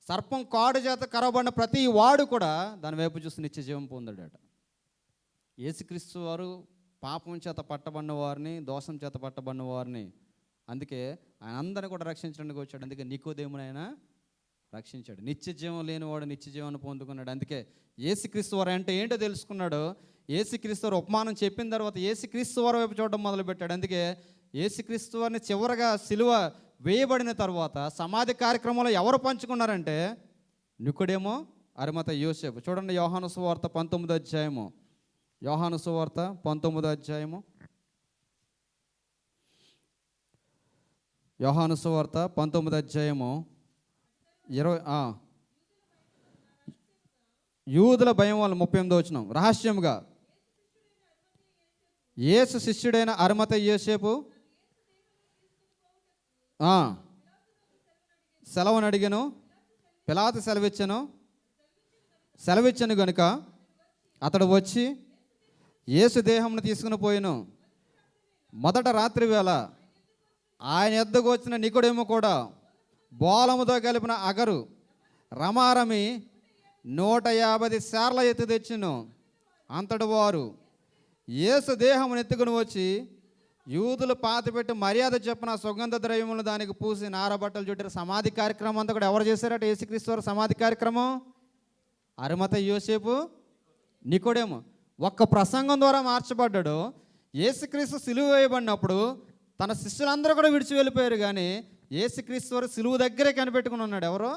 సర్పం కాడు చేత కరవబడిన ప్రతి వాడు కూడా దాని వైపు చూసి నిత్య జీవం పొందాడట. యేసుక్రీస్తు వారు పాపం చేత పట్టబడిన వారిని, దోషం చేత పట్టబడిన వారిని, అందుకే ఆయన అందరిని కూడా రక్షించడానికి వచ్చాడు. అందుకే నికోదేముని ఆయన రక్షించాడు. నిత్య జీవం లేనివాడు నిత్య జీవాన్ని పొందుకున్నాడు. అందుకే యేసుక్రీస్తు వారు అంటే ఏంటో తెలుసుకున్నాడు. యేసుక్రీస్తు వారు ఉపమానం చెప్పిన తర్వాత యేసుక్రీస్తు వారి వైపు చూడడం మొదలుపెట్టాడు. అందుకే యేసుక్రీస్తు వారిని చివరగా సిలువ వేయబడిన తర్వాత సమాధి కార్యక్రమంలో ఎవరు పంచుకున్నారంటే నికోదేము, అరిమత యోసేపు. చూడండి యోహాను సువార్త 19వ అధ్యాయము. యోహాను సువార్త 19వ అధ్యాయము. యోహాను సువార్త 19వ అధ్యాయము 20. యూదుల భయం వల్ల 38వ వచనం. రహస్యముగా యేసు శిష్యుడైన అరిమత యోసేపు సెలవును అడిగాను, పిలాతు సెలవిచ్చను గనుక అతడు వచ్చి యేసు దేహంను తీసుకుని పోయిను. మొదట రాత్రి వేళ ఆయన యొద్దకు వచ్చిన నికోదేము కూడా బోలముతో కలిపిన అగరు రమారమి 150 సార్ల ఎత్తు తెచ్చును. అంతటి వారు యేసు దేహమును ఎత్తుకుని వచ్చి యూదులు పాతిపెట్టి మర్యాద చెప్పిన సుగంధ ద్రవ్యములు దానికి పూసి నారబట్టలు చుట్టారు. సమాధి కార్యక్రమం అంతా కూడా ఎవరు చేశారట? యేసుక్రీస్తు వారు సమాధి కార్యక్రమం. అరిమత యోసేపు, నికోదేము. ఒక్క ప్రసంగం ద్వారా మార్చబడ్డాడు. యేసుక్రీస్తు సిలువ వేయబడినప్పుడు తన శిష్యులందరూ కూడా విడిచి వెళ్ళిపోయారు, కానీ యేసుక్రీస్తు వారు సిలువ దగ్గరే కనిపెట్టుకుని ఉన్నాడు. ఎవరో?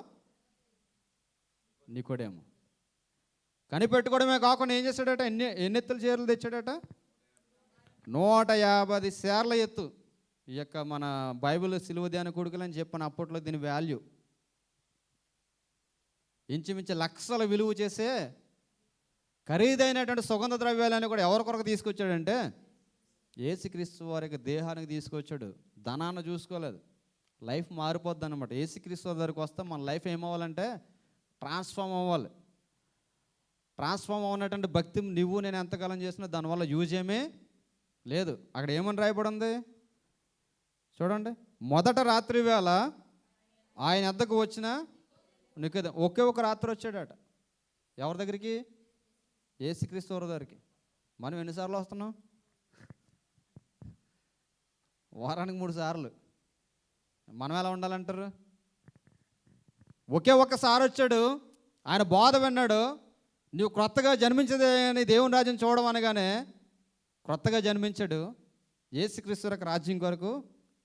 నికోదేము. కనిపెట్టుకోవడమే కాకుండా ఏం చేశాడట? ఎన్నెత్తుల చీరలు తెచ్చాడట? 150 సార్ల ఎత్తు. ఈ యొక్క మన బైబిల్ సిలువ ధ్యాన కొడుకులు అని చెప్పిన అప్పట్లో దీని వాల్యూ ఇంచుమించు లక్షల విలువ చేసే ఖరీదైనటువంటి సుగంధ ద్రవ్యాలని కూడా ఎవరి కొరకు తీసుకొచ్చాడంటే యేసుక్రీస్తు వారికి దేహానికి తీసుకొచ్చాడు. ధనాన్ని చూసుకోలేదు. లైఫ్ మారిపోద్ది అనమాట. యేసుక్రీస్తు వారి దగ్గరికి వస్తే మన లైఫ్ ఏమవ్వాలంటే ట్రాన్స్ఫార్మ్ అవ్వాలి. ట్రాన్స్ఫార్మ్ అవ్వనటువంటి భక్తి నువ్వు నేను ఎంతకాలం చేసినా దానివల్ల యూజ్ ఏమీ లేదు. అక్కడ ఏమని రాయబడి ఉంది చూడండి. మొదట రాత్రి వేళ ఆయన వద్దకు వచ్చిన నికోదేము. ఒకే ఒక రాత్రి వచ్చాడట. ఎవరి దగ్గరికి? యేసుక్రీస్తు వారి దగ్గరికి. మనం ఎన్నిసార్లు వస్తున్నాం? వారానికి 3 సార్లు. మనం ఎలా ఉండాలంటారు? ఒకే ఒక్కసారి వచ్చాడు, ఆయన బోధ విన్నాడు. నువ్వు క్రొత్తగా జన్మించదే అని దేవుని రాజ్యం చూడడం అనగానే క్రొత్తగా జన్మించాడు. యేసుక్రీస్తు యొక్క రాజ్యం కొరకు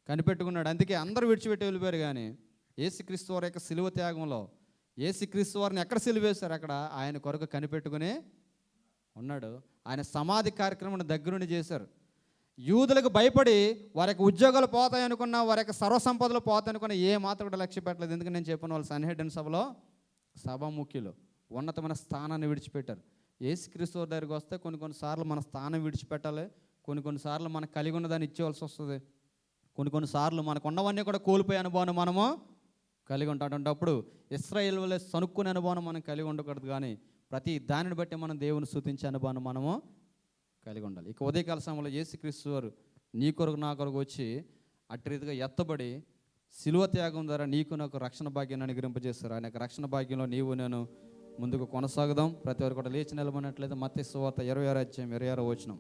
కనిపెట్టుకున్నాడు. అందుకే అందరూ విడిచిపెట్టి వెళ్ళిపోయారు, కానీ యేసుక్రీస్తు వారి యొక్క సిలువ త్యాగంలో యేసుక్రీస్తు వారిని ఎక్కడ సిలువేశారు అక్కడ ఆయన కొరకు కనిపెట్టుకుని ఉన్నాడు. ఆయన సమాధి కార్యక్రమం దగ్గరుండి చేశారు. యూదులకు భయపడి వారి యొక్క ఉద్యోగాలు పోతాయి అనుకున్నా, వారి యొక్క సర్వసంపదలు పోతాయి అనుకున్నా ఏ మాత్రం కూడా లక్ష్య పెట్టలేదు. ఎందుకంటే నేను చెప్పిన వాళ్ళు సన్హెడ్రిన్ సభలో సభాముఖ్యులు ఉన్నతమైన స్థానాన్ని విడిచిపెట్టారు. యేసుక్రీస్తు వారి దగ్గరికి వస్తే కొన్నిసార్లు మన స్థానం విడిచిపెట్టాలి. కొన్నిసార్లు మనకు కలిగి ఉన్నదాన్ని ఇచ్చేవలసి వస్తుంది. కొన్నిసార్లు మనకు ఉన్నవన్నీ కూడా కోల్పోయే అనుభవాన్ని మనము కలిగి ఉంటాం. అప్పుడు ఇశ్రాయేలు వలె సనుక్కునే అనుభవం మనం కలిగి ఉండకూడదు, కానీ ప్రతి దానిని బట్టి మనం దేవుని స్తుతించే అనుభవాన్ని మనము కలిగి ఉండాలి. ఇక ఉదయకాల సమయంలో యేసుక్రీస్తు వారు నీ కొరకు నా కొరకు వచ్చి అట్టి రీతిగా ఎత్తబడి సిలువ త్యాగం ద్వారా నీకు నాకు రక్షణ భాగ్యాన్ని అనుగ్రహింపజేస్తారు. ఆయన యొక్క రక్షణ భాగ్యంలో నీవు నేను ముందుకు కొనసాగుదాం. ప్రతి ఒక్కరు కూడా లేచి నిలబడినట్లయితే మత్తయి సువార్త 26 అధ్యాయం 26వ వచనం.